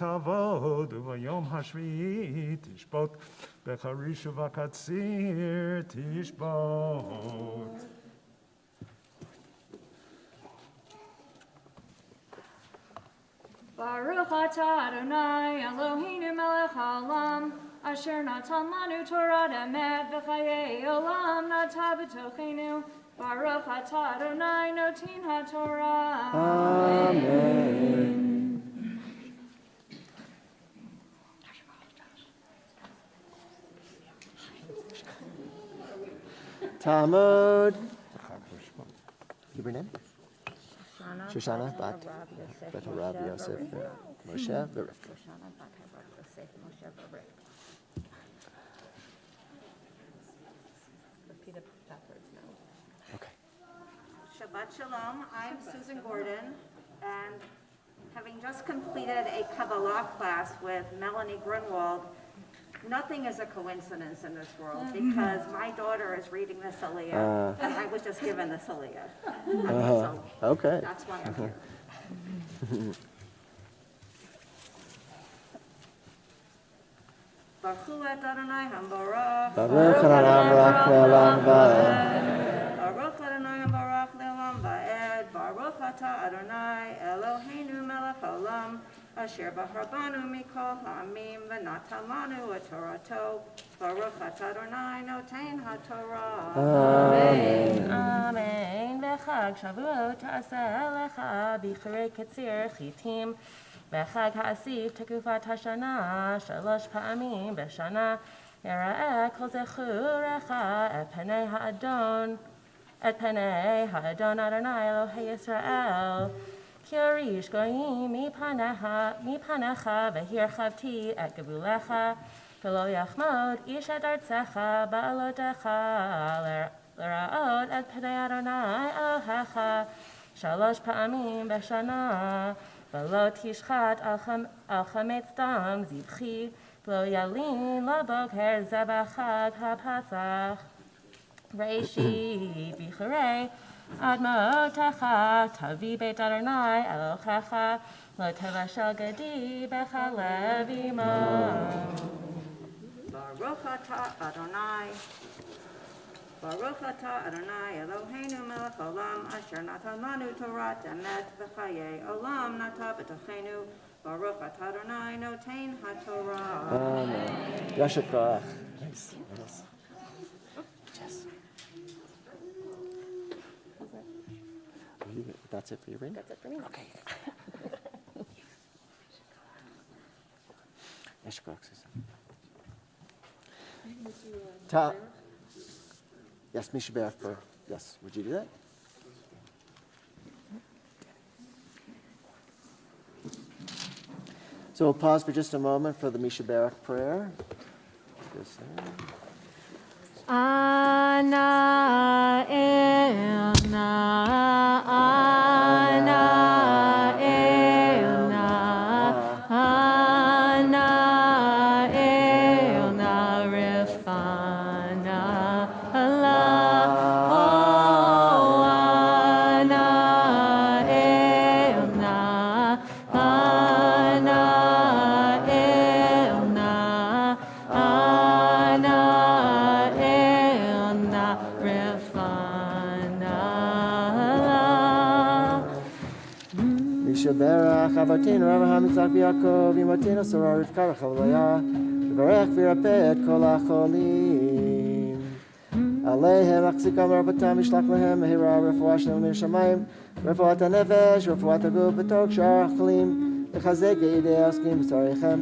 S4: uvayom hashvi'i tishbot, becharish uvakatzir tishbot.
S11: Baruch atah Adonai Eloheinu melech haolam asher natan lanu Torah emet v'chayei olam nata b'tochenu. Baruch atah Adonai noten ha'Torah.
S2: Amen. Talmud. Your name? Shoshana bat Rav Yosef Moshe Berif. Okay.
S12: Shabbat Shalom. I'm Susan Gordon, and having just completed a Kabbalah class with Melanie Grunwald, nothing is a coincidence in this world because my daughter is reading this Aliyah, and I was just given this Aliyah. So
S2: Okay.
S12: that's why I'm here. Baruch et Adonai Hamborach.
S2: Baruch Adonai Barak Le'olam Va'ed.
S12: Baruch Adonai Hamborach Le'olam Va'ed. Baruch atah Adonai Eloheinu melech haolam asher bachar banu mikol ha'amim v'natan lanu et Torato. Baruch atah Adonai noten ha'Torah.
S2: Amen.
S7: Amen. V'chag Shavuot ta'aseh lecha b'charei ketzir chitim בחג האסיף תקופת השנה 3 פעמים בשנה יראה כל זכורך את פני האדון אדוני אלוהי ישראל כי יריש גויים מפניך והרחבתי את גבולך ולא יחמוד איש את ארצך בעלותך לראות את פני אדוני אלוהיך 3 פעמים בשנה ולא תשחט על חמץ דם זבחי ולא ילין לבוקר זבח חג הפסח ראשית בחרי אדמותיך תביא בית אדוני אלוהיך לא תבשל גדי בחלב עמו
S12: Baruch atah Adonai. Baruch atah Adonai Eloheinu melech olam asher natan lanu Torah emet v'chayei olam nata b'tochenu. Baruch atah Adonai noten haTorah.
S2: Amen. Yasher koach. Nice. Yes. That's it for your reading?
S7: That's it for me.
S2: Okay. Yasher koach, Susan. Yes, Misha Barak for, yes, would you do that? So we'll pause for just a moment for the Misha Barak prayer.
S8: Ana elna, ana elna, ana elna refana la. Oh, ana elna, ana elna, ana elna refana la.
S2: Misha Barak, Avatinu, Abraham, Yitzhak, Yaakov, Imotinu, Sarah, Rivka, Rachel, Leah, V'varech v'yirapeh et kol ha'cholim. Aleihem, achzikam rabbatam, yishlach lehem, mehira, refuah shlem min shamayim, refuat hanefesh, refuat haguf, b'tok shar ha'cholim, v'chazek yedei oskim b'sareichem,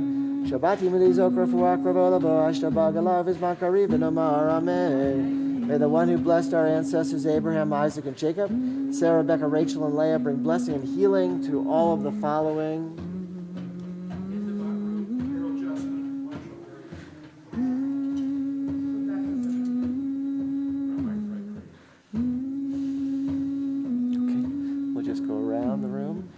S2: Shabbat yimili zok refuah kravo lavo, ashtabah galav, v'zman kariv, v'nomar, amen. May the one who blessed our ancestors Abraham, Isaac, and Jacob, Sarah, Rebecca, Rachel, and Leah, bring blessing and healing to all of the following. Okay, we'll just go around the room.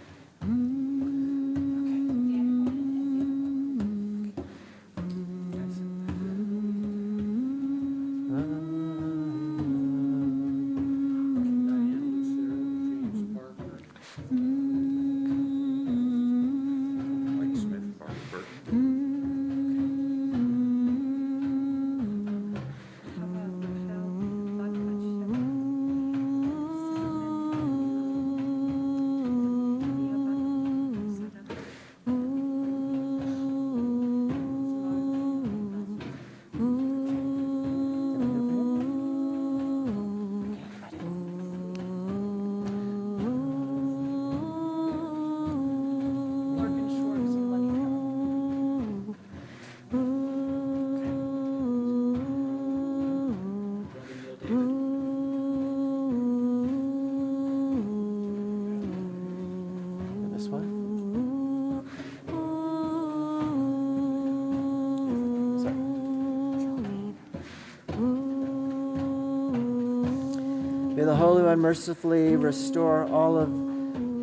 S2: This one. Sorry. May the Holy One mercifully restore all of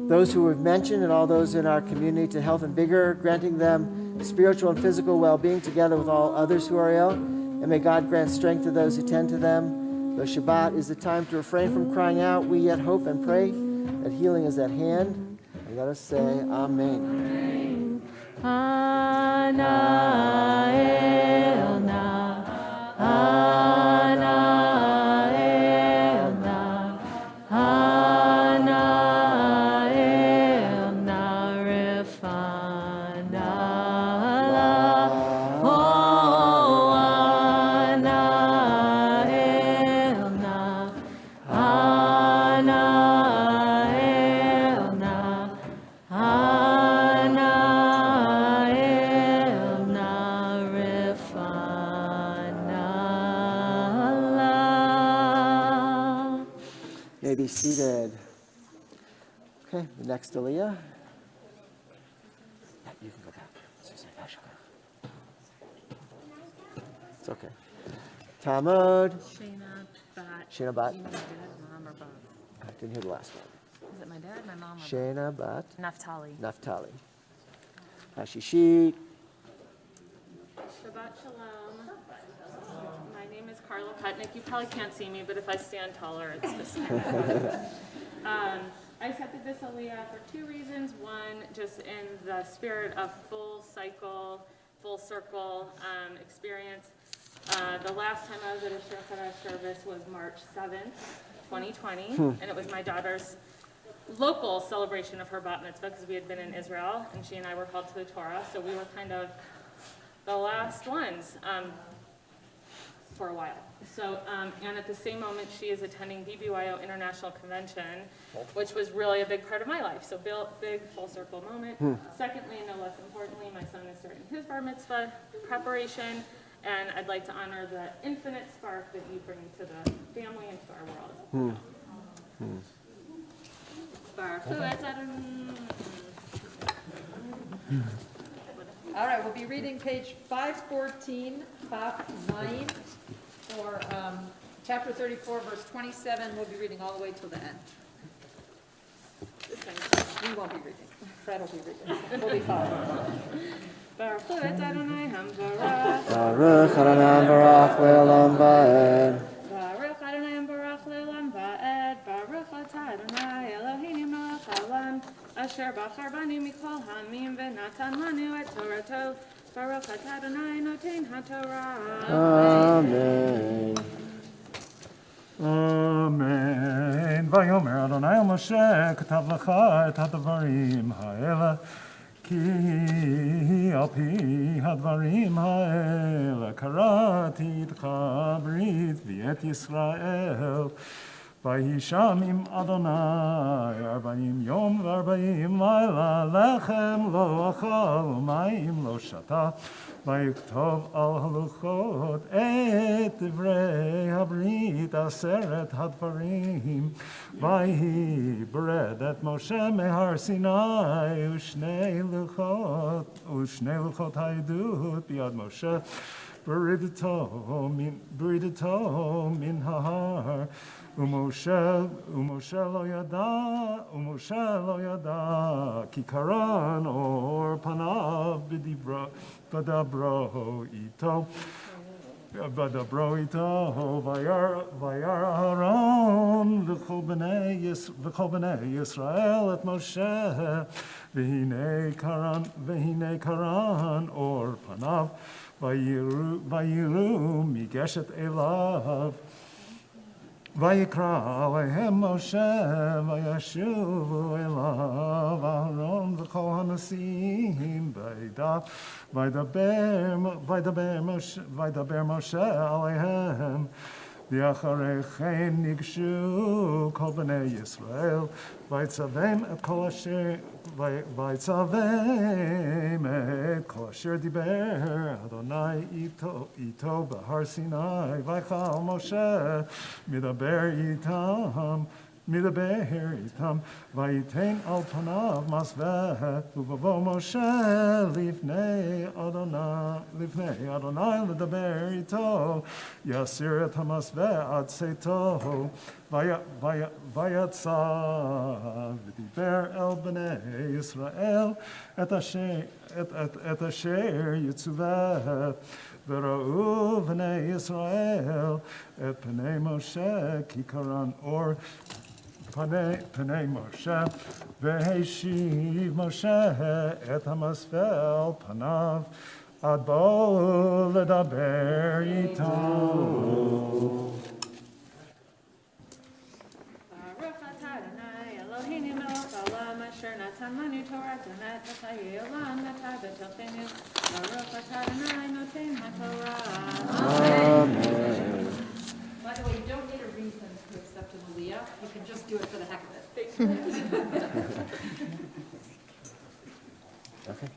S2: those who we've mentioned and all those in our community to health and vigor, granting them spiritual and physical well-being together with all others who are ill. And may God grant strength to those who tend to them. Though Shabbat is the time to refrain from crying out, we yet hope and pray that healing is at hand. And let us say, Amen.
S8: Ana elna, ana elna, ana elna refana la. Oh, ana elna, ana elna, ana
S2: may be seated. Okay, the next Aliyah. Yeah, you can go back. Susan, it's okay. Talmud. Shana Bat. I didn't hear the last one.
S13: Is it my dad, my mom, or
S2: Shana Bat.
S13: Naphtali?
S2: Naphtali. Hashishit.
S14: Shabbat Shalom. My name is Carla Putnick. You probably can't see me, but if I stand taller, it's just I accepted this Aliyah for two reasons. One, just in the spirit of full cycle, full circle experience. The last time I was at a Shir Chadash service was March 7th, 2020, and it was my daughter's local celebration of her bat mitzvah because we had been in Israel, and she and I were called to the Torah, so we were kind of the last ones for a while. So, and at the same moment, she is attending BBYO International Convention, which was really a big part of my life. So, big full circle moment. Secondly, and no less importantly, my son is starting his bar mitzvah preparation, and I'd like to honor the infinite spark that you bring to the family and to our world.
S8: All right, we'll be reading page 514, Chaf Zayin, or chapter 34, verse 27. We'll be reading all the way till the end. We won't be reading. Fred will be reading. We'll be following.
S14: Baruch Hu et Adonai Hambarach.
S2: Baruch Adonai Barach Le'olam Va'ed.
S14: Baruch Adonai Barach Le'olam Va'ed. Baruch atah Adonai Eloheinu melech haolam, asher bachar banu mikol hamim v'natan lanu et Torato. Baruch atah Adonai noten haTorah.
S2: Amen.
S4: Amen. Vayomer Adonai el Moshe, katav lecha et hadvarim ha'ela, ki al pi hadvarim ha'ela, karati itcha brit v'et Yisrael, vayishamim Adonai, 40 yom v'arba'im layla, lechem lo achal, u'mayim lo shata, ויכתוב על הלוחות את דברי הברית, 10 הדברים. ויהי ברד את משה מהר סיני, ושני לוחות העדות ביד משה, ברידתו מן ההר. ומשה לא ידע, כי קרן אור פניו בדברו איתו, וירא אהרון וכל בני ישראל את משה, והנה קרן אור פניו, ויראו מגשת אליו. ויקרא עליהם משה, וישובו אליו אהרון וכל הנשיאים בעדה, וידבר משה עליהם. ואחרי כן ניגשו כל בני ישראל, ויצווים את כל אשר דיבר אדוני איתו בהר סיני. ויכל משה מדבר איתם, ויתן על פניו מסווה, ובבוא משה לפני אדוני לדבר איתו, יסיר את המסווה עד צאתו, ויצא ודיבר אל בני ישראל את אשר יצווה. וראו בני ישראל את פני משה, כי קרן אור פני משה, והשיב משה את המסווה על פניו, עד בואו לדבר איתו.
S14: Baruch atah Adonai Eloheinu melech haolam, asher natan lanu Torah tanet v'chayei olam natan b'tochenu. Baruch atah Adonai noten haTorah.
S2: Amen.
S8: By the way, you don't need a reason to accept an aliyah. You can just do it for the heck of it.
S2: Okay.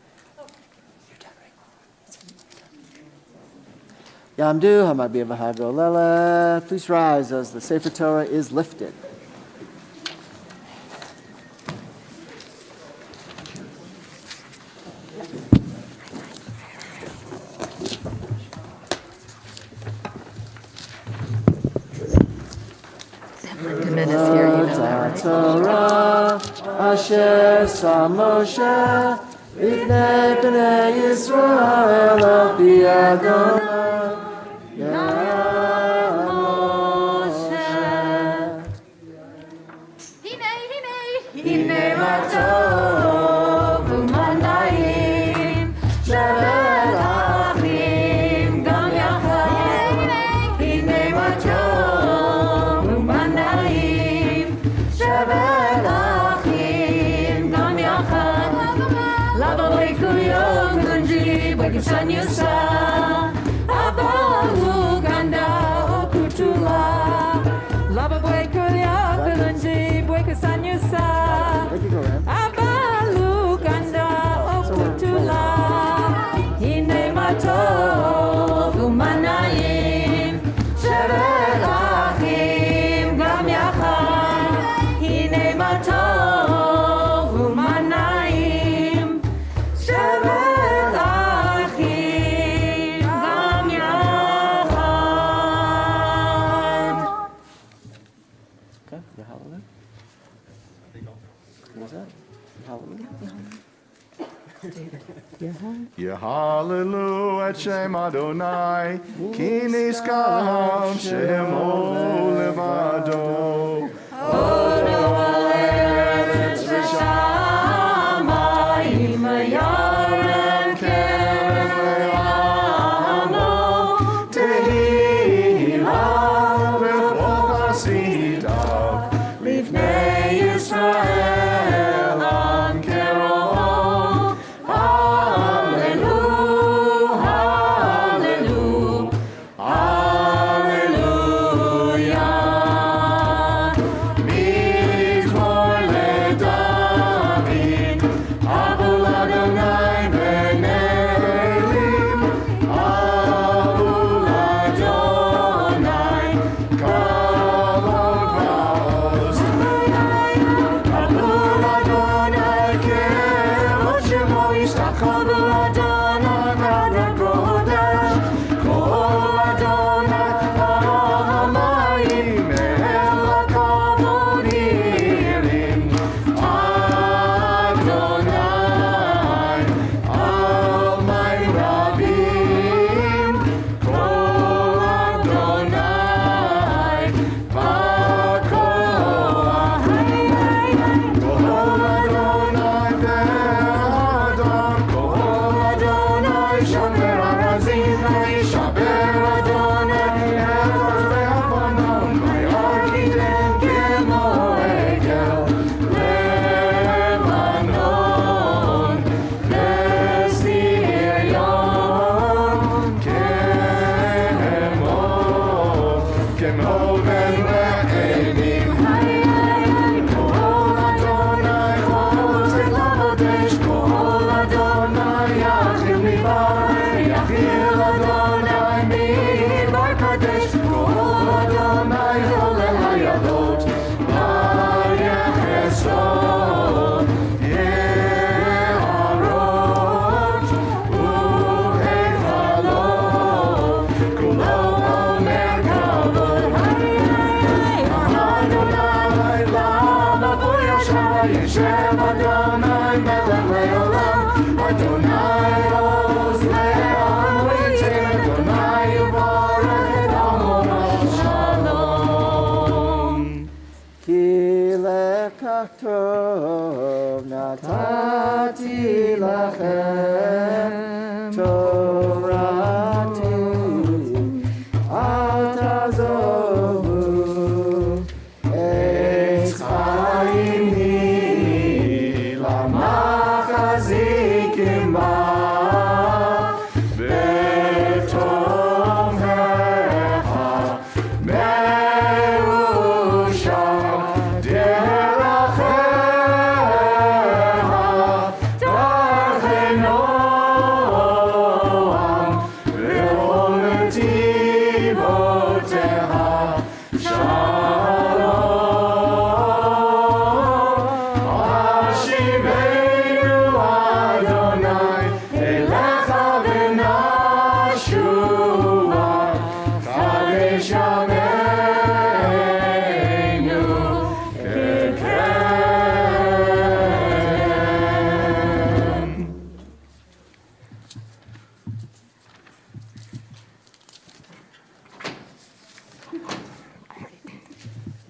S2: Yamdu, Hamabi Vahadro Lele. Please rise as the Sefer Torah is lifted.
S8: The minutes here, you know that, right?
S2: Torah asher sa Moshe B'nei Bnei Yisrael al pi Adonai Yad Moshe. Hine ma tov u'manayim shevet achim gam yachad. Hine ma tov u'manayim shevet achim gam yachad. Lava v'kuyot v'nji v'kisan yusa abalu ganda okutula. Lava v'kuyot v'nji v'kisan yusa abalu ganda okutula. Hine ma tov u'manayim shevet achim gam yachad. Hine ma tov u'manayim shevet achim gam yachad. Okay, your hallelujah. What's that? Hallelujah.
S3: Yehalelu et Shem Adonai, ki niskam shemo levado.
S2: Odo ha'eretz v'shamayim yarem kerem le'amo tehila v'chol chasitav lifnei Yisrael am kero. Hallelujah, hallelujah, hallelujah. Mizmor leDavid, Avul Adonai v'ne'elim, Avul Adonai kavod va'oz. Avul Adonai kevod shemo yishtachavu Adonai v'adar kodesh. Kol Adonai ha'amayim el hakavod hirim. Adonai almayim rabim. Kol Adonai ba'koach. Kol Adonai be'adam. Kol Adonai shomer arazim v'yishaber Adonai elof ve'avanon v'yarkitem kemo egel Lebanon Besirion kemo ve'elim. Kol Adonai chosek lavodesh. Kol Adonai yachil mibar. Yachil Adonai midbar kadesh. Kol Adonai holel hayadot. Vayechesod ye'arot u'hechalot. Kulo omer kavod. Adonai lama bo yashav yeshev. Adonai melech le'olam. Adonai oz le'am v'yitzin. Adonai yivarech et amo b'shalom. Ki lekach tov natati lachem Torati al tazovu eitz chaim hi lamachazikim ba betomhecha merusha derachecha darcheno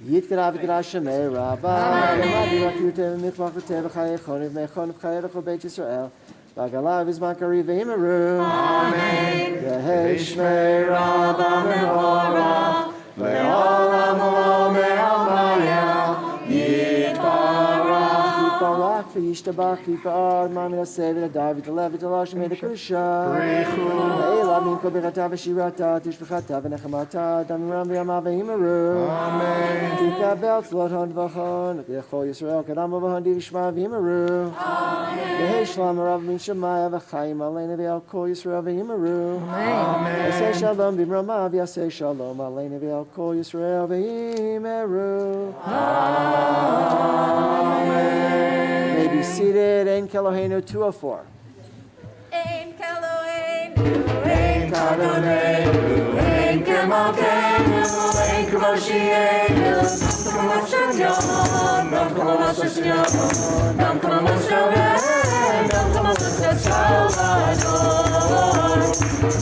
S2: יתקרא וקרא שמי רבה, רבי רכיותי ומכבחותי וחיי חונב מייכון וחיי וכל בית ישראל, והגלה בזמן קריב ואמרו, אמן. יהי שמי רבה מבורך, לעולם עולם ועלמיה, יתברך. יתברך וישתבח ויתפאר, מאמין עשה ונדע ותלב ותלש ומד הקדושה. בריחו. אלה מן כל ברכתה ושירתה, תשבחתה ונחמתה, דמרם וימה ואמרו, אמן. תקבל צלות הון וחון, לכל ישראל קדם ובהון די ושמע ואמרו, אמן. יהי שלום הרב מן שמיה וחיים עלינו ועל כל ישראל ואמרו, אמן. יעשה שלום במרומיו, יעשה שלום עלינו ועל כל ישראל ואמרו, amen. May be seated. Ein Keloheinu 204.
S1: Ein Keloheinu, Ein Kadonenu, Ein Kemalkeinu, Ein Kavoshienu, Dam Kamoshon, Dam Kamoshon, Dam Kamoshon, Dam Kamoshon Salvador.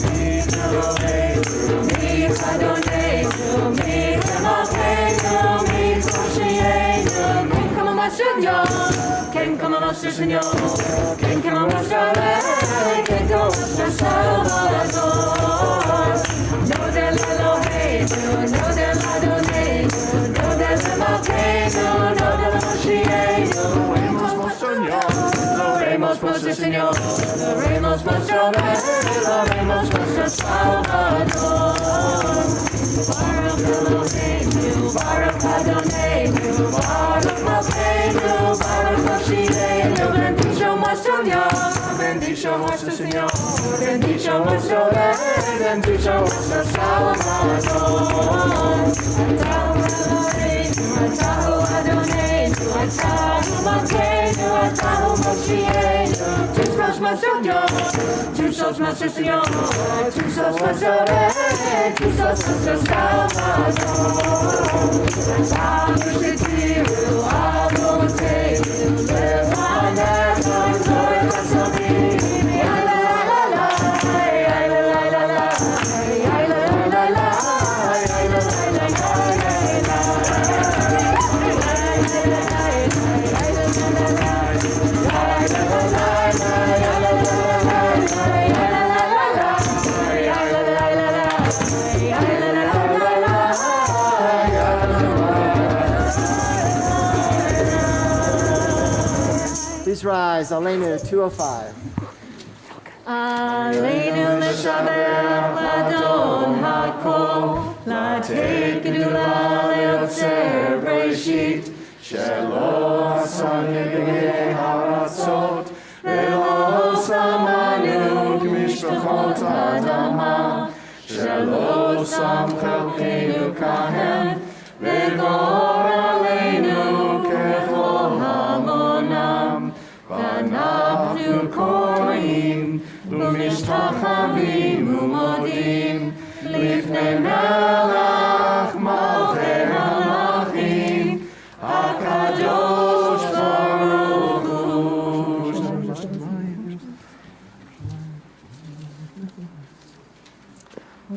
S1: Mi Keloheinu, Mi Kadonenu, Mi Kemalkeinu, Mi Kavoshienu, Ken Kamoshon, Ken Kamoshon, Ken Kamoshon, Ken Kamoshon Salvador. No del Eloheinu, no del Adonenu, no del Malkeinu, no del Moshienu. Oremos por Señor, oremos por su Señor, oremos por su Rey, oremos por su Salvador. Baruch Eloheinu, Baruch Adonenu, Baruch Malkeinu, Baruch Moshienu. Bendicho nuestro Dios, bendicho nuestro Señor, bendicho nuestro Rey, bendicho nuestro Salvador. Atahu Eloheinu, Atahu Adonenu, Atahu Malkeinu, Atahu Moshienu. Tu sos nuestro Dios, tu sos nuestro Señor, tu sos nuestro Rey, tu sos nuestro Salvador. Atahu Shetiru, Avotenu, Levanecha, Zoe Vasonim. Ya la la la, ya la la la la, ya la la la la, ya la la la
S2: Please rise. Aleinu 205.
S1: Aleinu l'shabach l'adon hakol, l'atei kedula le'otzer breshit, shelo asan yegei haratzot, ve'lo samanu k'mishpachot adama, shelo sam chelkeinu kahem, ve'gor aleinu kechol hamonam. ואנחנו קוראים ומשתחווים ומודים לפני מלך מלכי המלכים הקדוש ברוך הוא.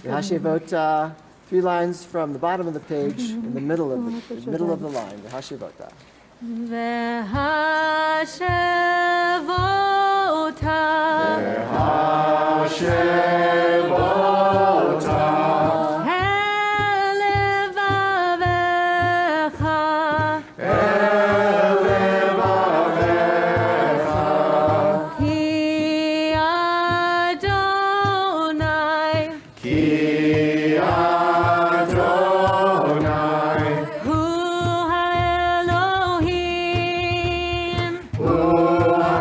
S2: Hashivot, 3 lines from the bottom of the page, in the middle of the line. The Hashivota.
S1: והשבותה אל לבביך כי אדוני הוא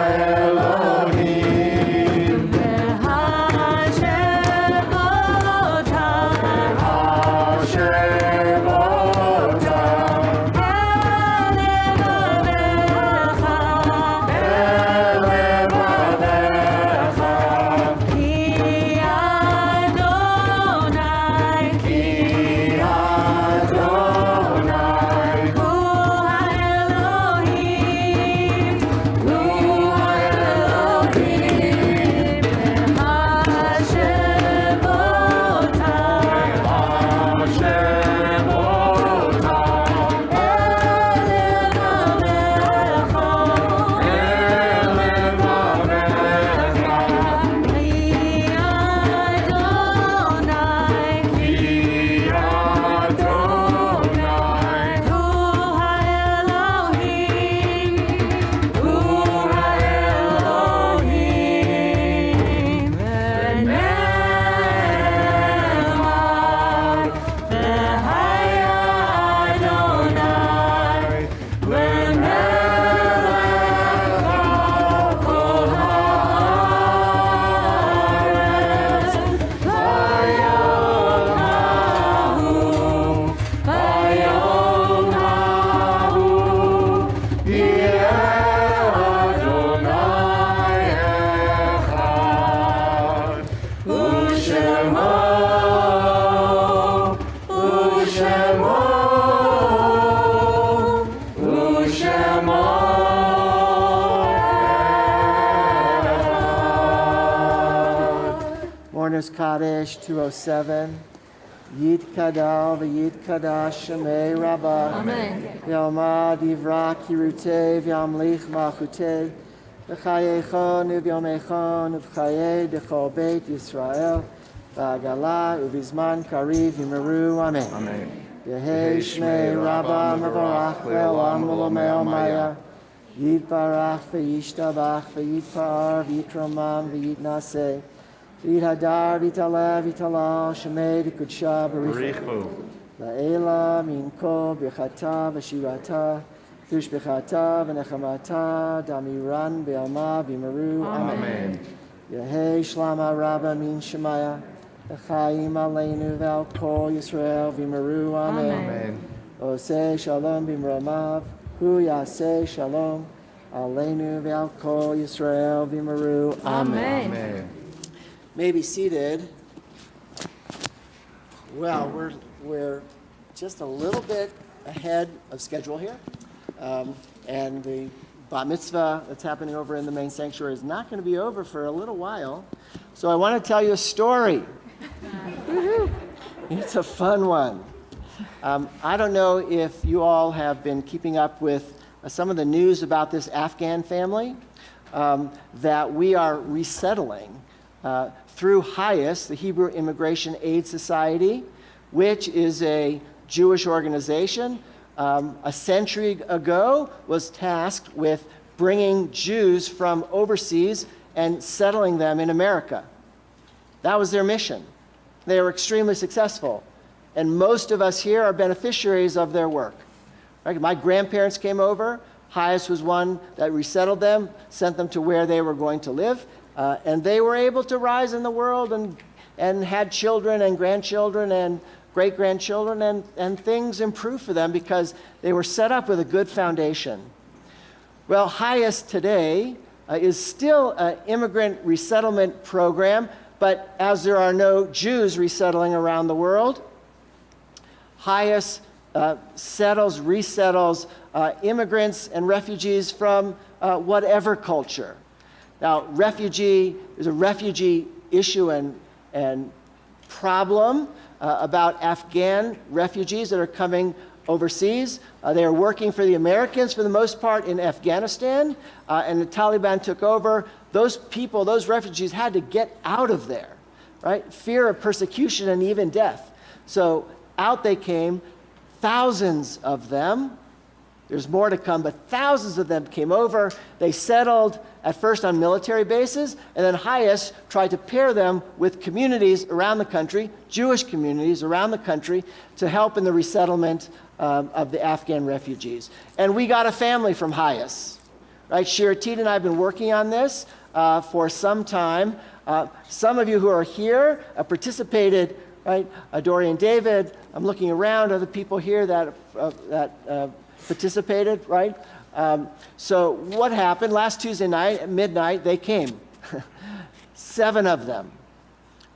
S1: האלוהים והשבותה
S2: Mourners Kaddish 207. Yid Kadal v'Yid Kadash Shemei Rabbah.
S8: Amen.
S2: V'yalma divra kirutei v'yamlich malchutei. V'chayechon u'v'yomechon u'v'chayei d'chol beit Yisrael. V'agala u'v'zman kariv yimeru. Amen.
S3: Amen.
S2: Yehei Shmei Rabbah mevarach le'olam u'lomei maya. Yitbarach v'yishtabach v'yitpar v'yitramam v'yitnaseh. V'yithadar v'yitalev v'yitalal shemei d'kudsha b'richu. La'ela minko b'chata v'shirata tushbechata v'nechamata damiran b'alma v'yimeru. Amen. Yehei shlama rabba min shemaya v'chaim aleinu v'al kol Yisrael v'yimeru. Amen. Oseh shalom b'mromav hu yaseh shalom aleinu v'al kol Yisrael v'yimeru. Amen.
S3: Amen.
S2: May be seated. Well, we're just a little bit ahead of schedule here, and the bat mitzvah that's happening over in the main sanctuary is not going to be over for a little while. So I want to tell you a story. It's a fun one. I don't know if you all have been keeping up with some of the news about this Afghan family that we are resettling through HIAS, the Hebrew Immigration Aid Society, which is a Jewish organization, a century ago was tasked with bringing Jews from overseas and settling them in America. That was their mission. They were extremely successful. And most of us here are beneficiaries of their work. Right? My grandparents came over. HIAS was one that resettled them, sent them to where they were going to live. And they were able to rise in the world and had children and grandchildren and great-grandchildren, and things improved for them because they were set up with a good foundation. Well, HIAS today is still an immigrant resettlement program, but as there are no Jews resettling around the world, HIAS resettles immigrants and refugees from whatever culture. Now, there's a refugee issue and problem about Afghan refugees that are coming overseas. They are working for the Americans for the most part in Afghanistan, and the Taliban took over. Those people, those refugees had to get out of there, right? Fear of persecution and even death. So out they came, thousands of them. There's more to come, but thousands of them came over. They settled at first on military bases, and then HIAS tried to pair them with communities around the country, Jewish communities around the country, to help in the resettlement of the Afghan refugees. And we got a family from HIAS, right? Shiratit and I have been working on this for some time. Some of you who are here participated, right? Dorian David, I'm looking around, other people here that participated, right? So what happened? Last Tuesday night at midnight, they came. 7 of them,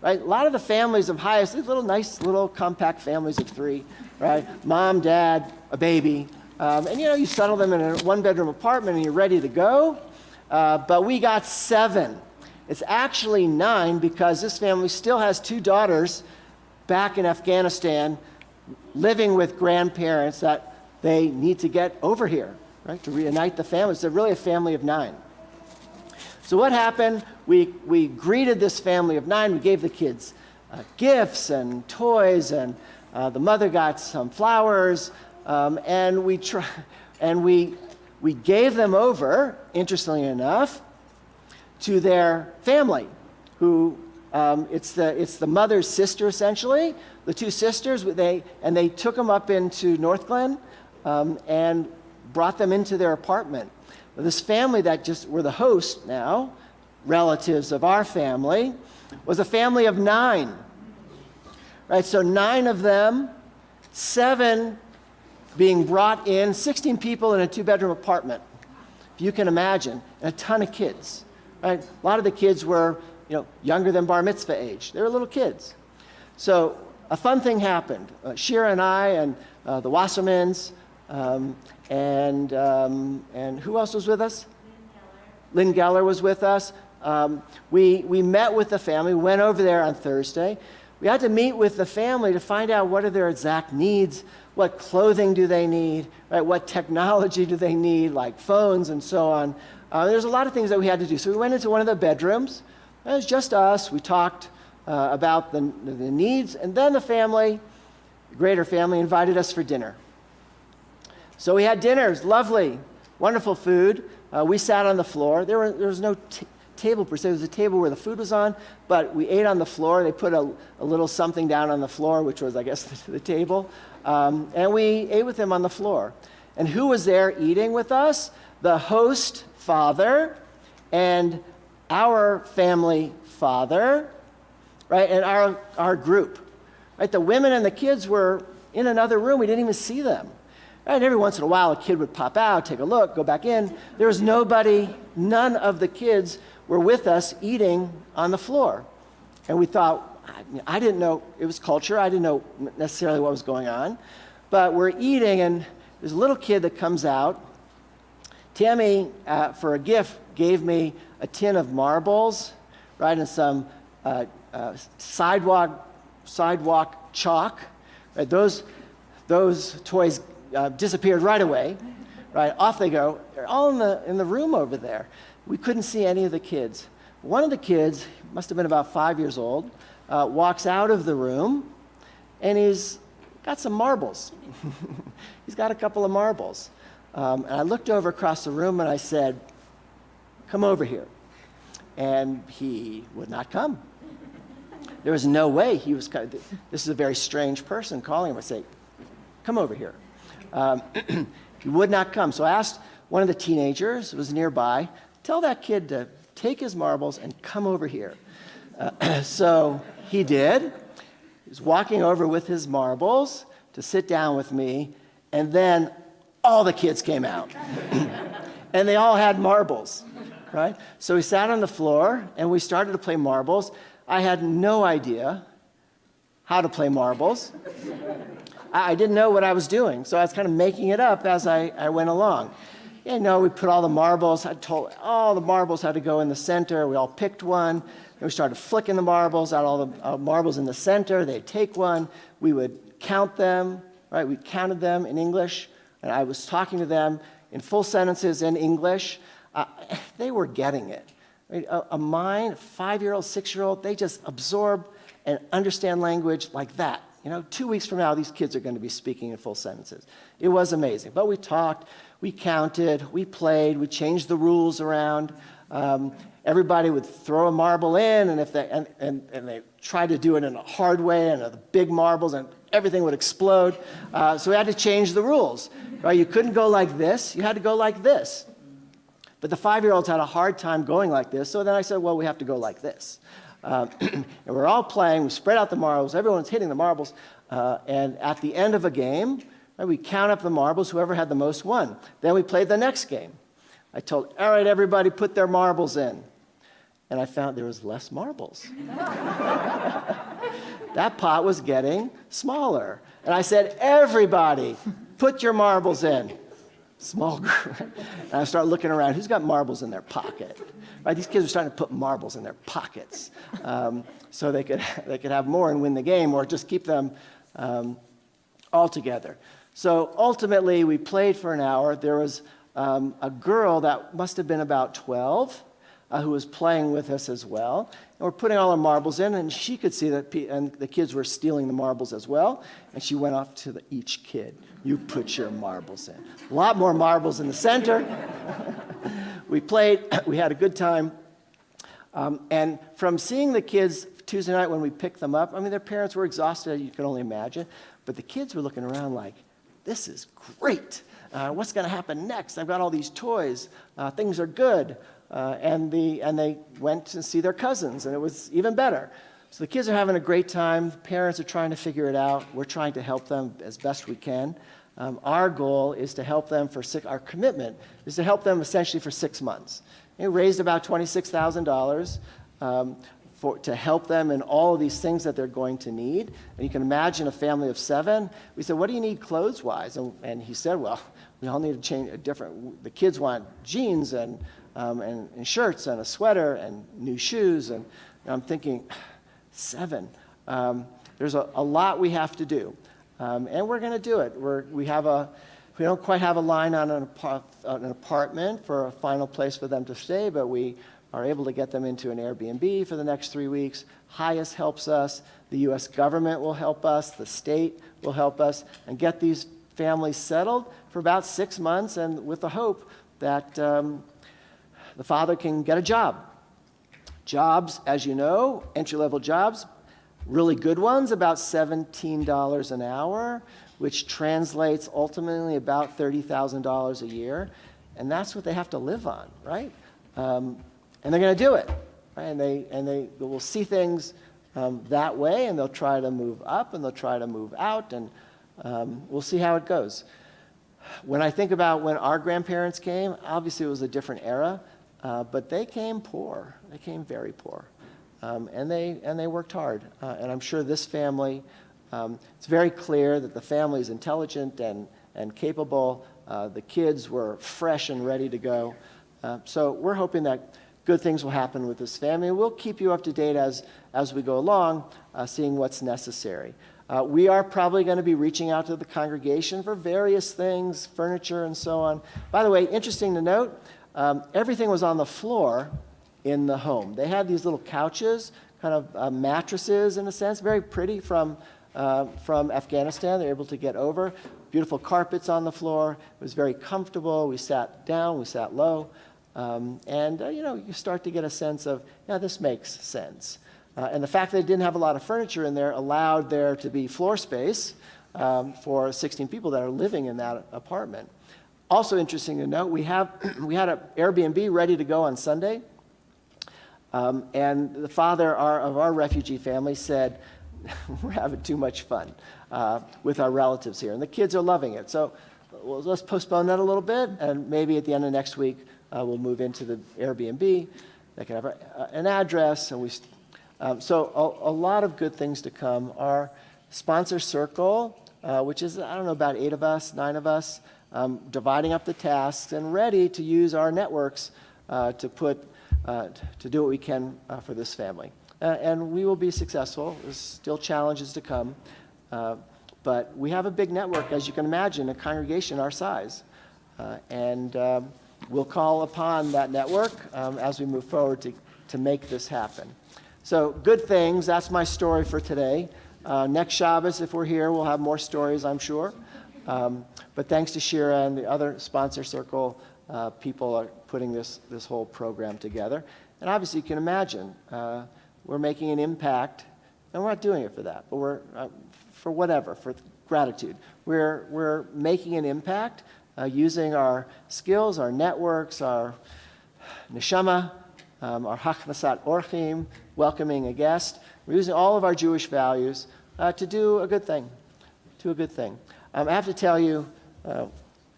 S2: right? A lot of the families of HIAS, these nice little compact families of 3, right? Mom, dad, a baby. And you settle them in a 1-bedroom apartment and you're ready to go. But we got 7. It's actually 9 because this family still has 2 daughters back in Afghanistan living with grandparents that they need to get over here, right, to reunite the family. It's really a family of 9. So what happened? We greeted this family of 9. We gave the kids gifts and toys, and the mother got some flowers, and we gave them over, interestingly enough, to their family, who it's the mother's sister essentially. The 2 sisters, they took them up into North Glen. And brought them into their apartment. This family that just were the hosts now, relatives of our family, was a family of 9. Right, so 9 of them, 7 being brought in, 16 people in a 2-bedroom apartment, if you can imagine, and a ton of kids. Right? A lot of the kids were, younger than bar mitzvah age. They were little kids. So a fun thing happened. Shira and I and the Wassermans and who else was with us? Lynn Geller was with us. We met with the family, went over there on Thursday. We had to meet with the family to find out what are their exact needs, what clothing do they need, right? What technology do they need, like phones and so on. There's a lot of things that we had to do. So we went into one of the bedrooms. It was just us. We talked about the needs, and then the family, the greater family, invited us for dinner. So we had dinner. It was lovely, wonderful food. We sat on the floor. There was no table per se. There was a table where the food was on, but we ate on the floor. They put a little something down on the floor, which was, I guess, the table. And we ate with them on the floor. And who was there eating with us? The host father and our family father, right? And our group, right? The women and the kids were in another room. We didn't even see them. And every once in a while, a kid would pop out, take a look, go back in. There was nobody, none of the kids were with us eating on the floor. And we thought, I didn't know, it was culture. I didn't know necessarily what was going on. But we're eating, and there's a little kid that comes out. Tammy, for a gift, gave me a tin of marbles, right, and some sidewalk chalk. Right? Those toys disappeared right away. Right, off they go. They're all in the room over there. We couldn't see any of the kids. One of the kids, must have been about 5 years old, walks out of the room, and he's got some marbles. He's got a couple of marbles. And I looked over across the room and I said, "Come over here." And he would not come. There was no way he was. This is a very strange person calling him. I say, "Come over here." He would not come. So I asked one of the teenagers who was nearby, "Tell that kid to take his marbles and come over here." So he did. He was walking over with his marbles to sit down with me, and then all the kids came out. And they all had marbles, right? So we sat on the floor, and we started to play marbles. I had no idea how to play marbles. I didn't know what I was doing, so I was kind of making it up as I went along. You know, we put all the marbles. I told all the marbles had to go in the center. We all picked one. And we started flicking the marbles out, all the marbles in the center. They'd take one. We would count them, right? We counted them in English, and I was talking to them in full sentences in English. They were getting it. Right? A mind, 5-year-old, 6-year-old, they just absorb and understand language like that. You know, 2 weeks from now, these kids are going to be speaking in full sentences. It was amazing. But we talked, we counted, we played, we changed the rules around. Everybody would throw a marble in, and if they tried to do it in a hard way, and the big marbles, and everything would explode. So we had to change the rules. Right? You couldn't go like this. You had to go like this. But the 5-year-olds had a hard time going like this. So then I said, well, we have to go like this. And we're all playing. We spread out the marbles. Everyone's hitting the marbles. And at the end of a game, right, we count up the marbles. Whoever had the most won. Then we played the next game. I told, all right, everybody put their marbles in. And I found there was less marbles. That pot was getting smaller. And I said, everybody, put your marbles in. Small group. And I started looking around. Who's got marbles in their pocket? Right? These kids are starting to put marbles in their pockets so they could have more and win the game, or just keep them all together. So ultimately, we played for an hour. There was a girl that must have been about 12 who was playing with us as well. And we're putting all our marbles in, and she could see that, and the kids were stealing the marbles as well. And she went off to each kid. You put your marbles in. A lot more marbles in the center. We played. We had a good time. And from seeing the kids Tuesday night when we picked them up, I mean, their parents were exhausted, you can only imagine. But the kids were looking around like, this is great. What's going to happen next? I've got all these toys. Things are good. And they went to see their cousins, and it was even better. So the kids are having a great time. The parents are trying to figure it out. We're trying to help them as best we can. Our goal is to help them our commitment is to help them essentially for 6 months. We raised about $26,000 to help them in all of these things that they're going to need. And you can imagine a family of 7. We said, what do you need clothes-wise? And he said, well, we all need to change the kids want jeans and shirts and a sweater and new shoes. And I'm thinking, 7. There's a lot we have to do. And we're going to do it. We don't quite have a line on an apartment for a final place for them to stay, but we are able to get them into an Airbnb for the next 3 weeks. Highest helps us. The U.S. government will help us. The state will help us, and get these families settled for about 6 months, and with the hope that the father can get a job. Jobs, as you know, entry-level jobs, really good ones, about $17 an hour, which translates ultimately about $30,000 a year. And that's what they have to live on, right? And they're going to do it, right? And they will see things that way, and they'll try to move up, and they'll try to move out, and we'll see how it goes. When I think about when our grandparents came, obviously it was a different era, but they came poor. They came very poor, and they worked hard. And I'm sure this family, it's very clear that the family is intelligent and capable. The kids were fresh and ready to go. So we're hoping that good things will happen with this family. We'll keep you up to date as we go along, seeing what's necessary. We are probably going to be reaching out to the congregation for various things, furniture and so on. By the way, interesting to note, everything was on the floor in the home. They had these little couches, kind of mattresses in a sense, very pretty from Afghanistan. They're able to get over. Beautiful carpets on the floor. It was very comfortable. We sat down, we sat low. You start to get a sense of, yeah, this makes sense. And the fact that they didn't have a lot of furniture in there allowed there to be floor space for 16 people that are living in that apartment. Also interesting to note, we had an Airbnb ready to go on Sunday. And the father of our refugee family said, we're having too much fun with our relatives here. And the kids are loving it. So let's postpone that a little bit, and maybe at the end of next week, we'll move into the Airbnb. They can have an address, and so a lot of good things to come. Our sponsor circle, which is, I don't know, about 8 of us, 9 of us, dividing up the tasks and ready to use our networks to do what we can for this family. And we will be successful. There's still challenges to come. But we have a big network, as you can imagine, a congregation our size. And we'll call upon that network as we move forward to make this happen. So good things. That's my story for today. Next Shabbos, if we're here, we'll have more stories, I'm sure. But thanks to Shira and the other sponsor circle, people are putting this whole program together. And obviously, you can imagine, we're making an impact, and we're not doing it for that, but we're for whatever, for gratitude. We're making an impact using our skills, our networks, our neshama, our hachnasat orchim, welcoming a guest. We're using all of our Jewish values to do a good thing. I have to tell you, for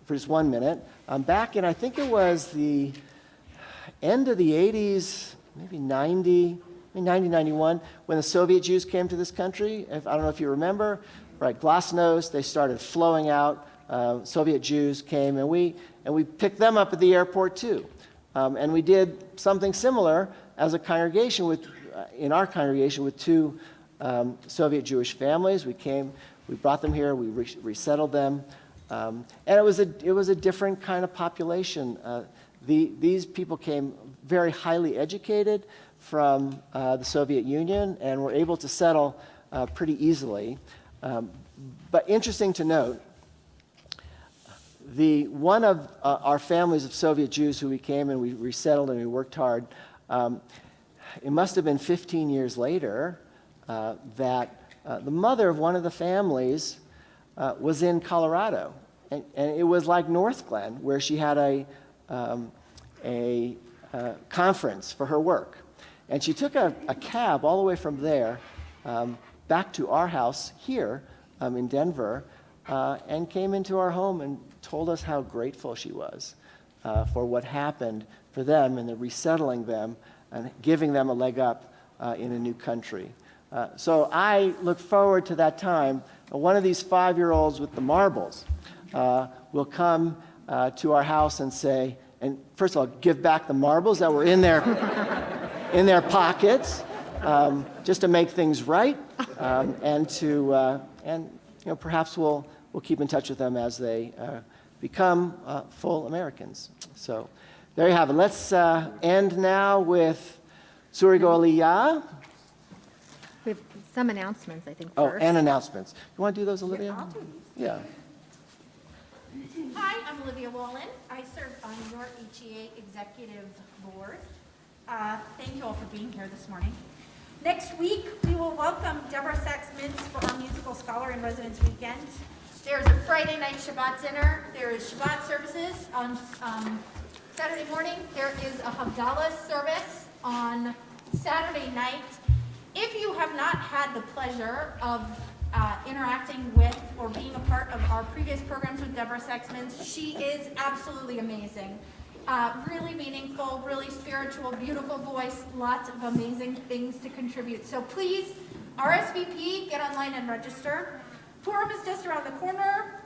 S2: just 1 minute, back in, I think it was the end of the 80s, maybe 90, 91, when the Soviet Jews came to this country. I don't know if you remember, right? Glasnost, they started flowing out. Soviet Jews came, and we picked them up at the airport too. And we did something similar as a congregation in our congregation with 2 Soviet Jewish families. We brought them here, we resettled them, and it was a different kind of population. These people came very highly educated from the Soviet Union and were able to settle pretty easily. But interesting to note, one of our families of Soviet Jews who we came and we resettled and we worked hard, it must have been 15 years later that the mother of one of the families was in Colorado. And it was like North Glen, where she had a conference for her work. And she took a cab all the way from there back to our house here in Denver and came into our home and told us how grateful she was for what happened for them and the resettling them and giving them a leg up in a new country. So I look forward to that time. One of these 5-year-olds with the marbles will come to our house and say, and first of all, give back the marbles that were in their pockets, just to make things right, and perhaps we'll keep in touch with them as they become full Americans. So there you have it. Let's end now with Surigo Aliyah.
S13: We have some announcements, I think,
S2: Oh,
S13: first.
S2: and announcements. You want to do those, Olivia?
S12: I'll do these.
S2: Yeah.
S13: Hi, I'm Olivia Wolin. I serve on your HEA Executive Board. Thank you all for being here this morning. Next week, we will welcome Deborah Sachs-Mintz for our Musical Scholar in Residence Weekend. There's a Friday night Shabbat dinner. There is Shabbat services on Saturday morning. There is a Havdalah service on Saturday night. If you have not had the pleasure of interacting with or being a part of our previous programs with Deborah Sachs-Mintz, she is absolutely amazing. Really meaningful, really spiritual, beautiful voice, lots of amazing things to contribute. So please, RSVP, get online and register. Purim is just around the corner.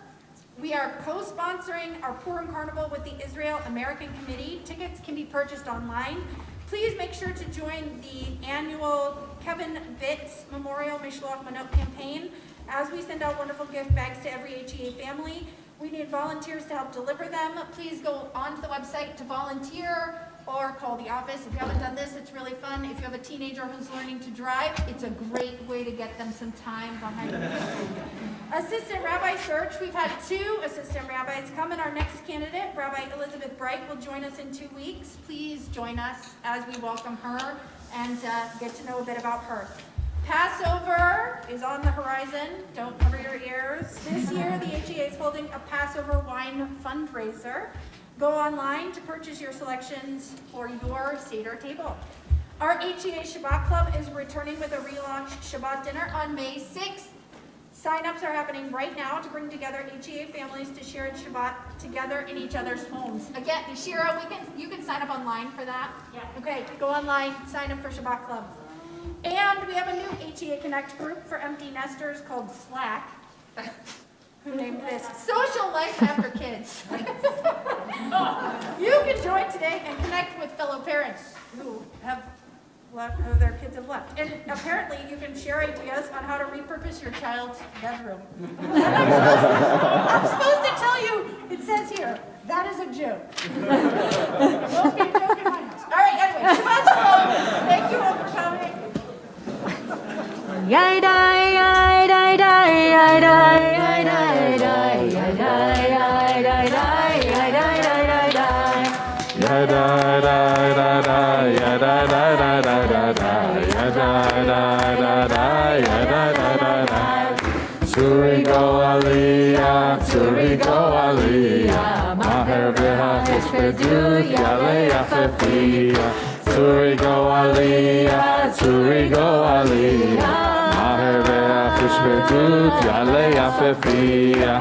S13: We are co-sponsoring our Purim Carnival with the Israel American Committee. Tickets can be purchased online. Please make sure to join the annual Kevin Bitts Memorial Mishloach Manot campaign as we send out wonderful gift bags to every HEA family. We need volunteers to help deliver them. Please go onto the website to volunteer or call the office. If you haven't done this, it's really fun. If you have a teenager who's learning to drive, it's a great way to get them some time behind the wheel. Assistant Rabbi search. We've had 2 assistant rabbis come, and our next candidate, Rabbi Elizabeth Bright, will join us in 2 weeks. Please join us as we welcome her and get to know a bit about her. Passover is on the horizon. Don't cover your ears. This year, the HEA is holding a Passover wine fundraiser. Go online to purchase your selections for your Seder table. Our HEA Shabbat Club is returning with a relaunched Shabbat dinner on May 6th. Sign-ups are happening right now to bring together HEA families to share Shabbat together in each other's homes. Again, Shira, you can sign up online for that? Yeah. Okay, go online, sign up for Shabbat Club. And we have a new HEA Connect group for empty nesters called Slack. Who named this? Social Life After Kids. You can join today and connect with fellow parents who have left, who their kids have left. And apparently you can share ideas on how to repurpose your child's bedroom. I'm supposed to tell you, it says here, that is a joke. Don't be joking my house. All right, anyway, Shabbat Shalom. Thank you all for coming. Yai dai yai dai dai yai dai yai dai dai yai dai yai dai dai yai dai dai dai dai
S1: Ya da da da da, ya da da da da da da, ya da da da da, ya da da da da. Surigo Aliyah, Surigo Aliyah, Maher v'hafish bedut yale yafefiyah. Surigo Aliyah, Surigo Aliyah, Maher v'hafish bedut yale yafefiyah.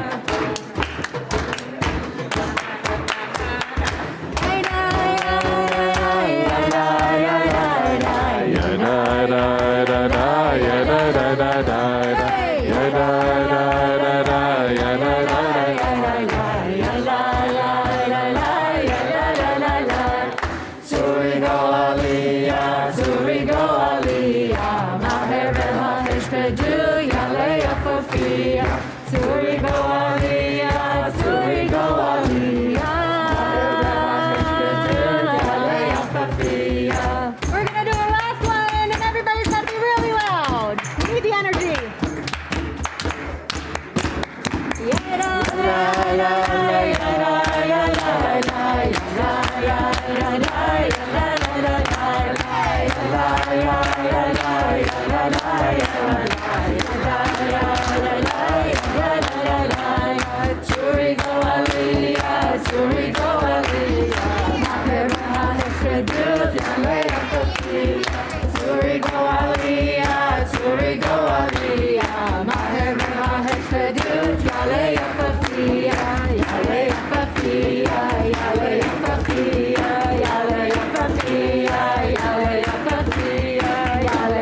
S13: Yale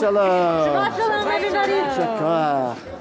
S2: Shalom.
S8: Shabbat shalom, everybody.
S2: Shakar.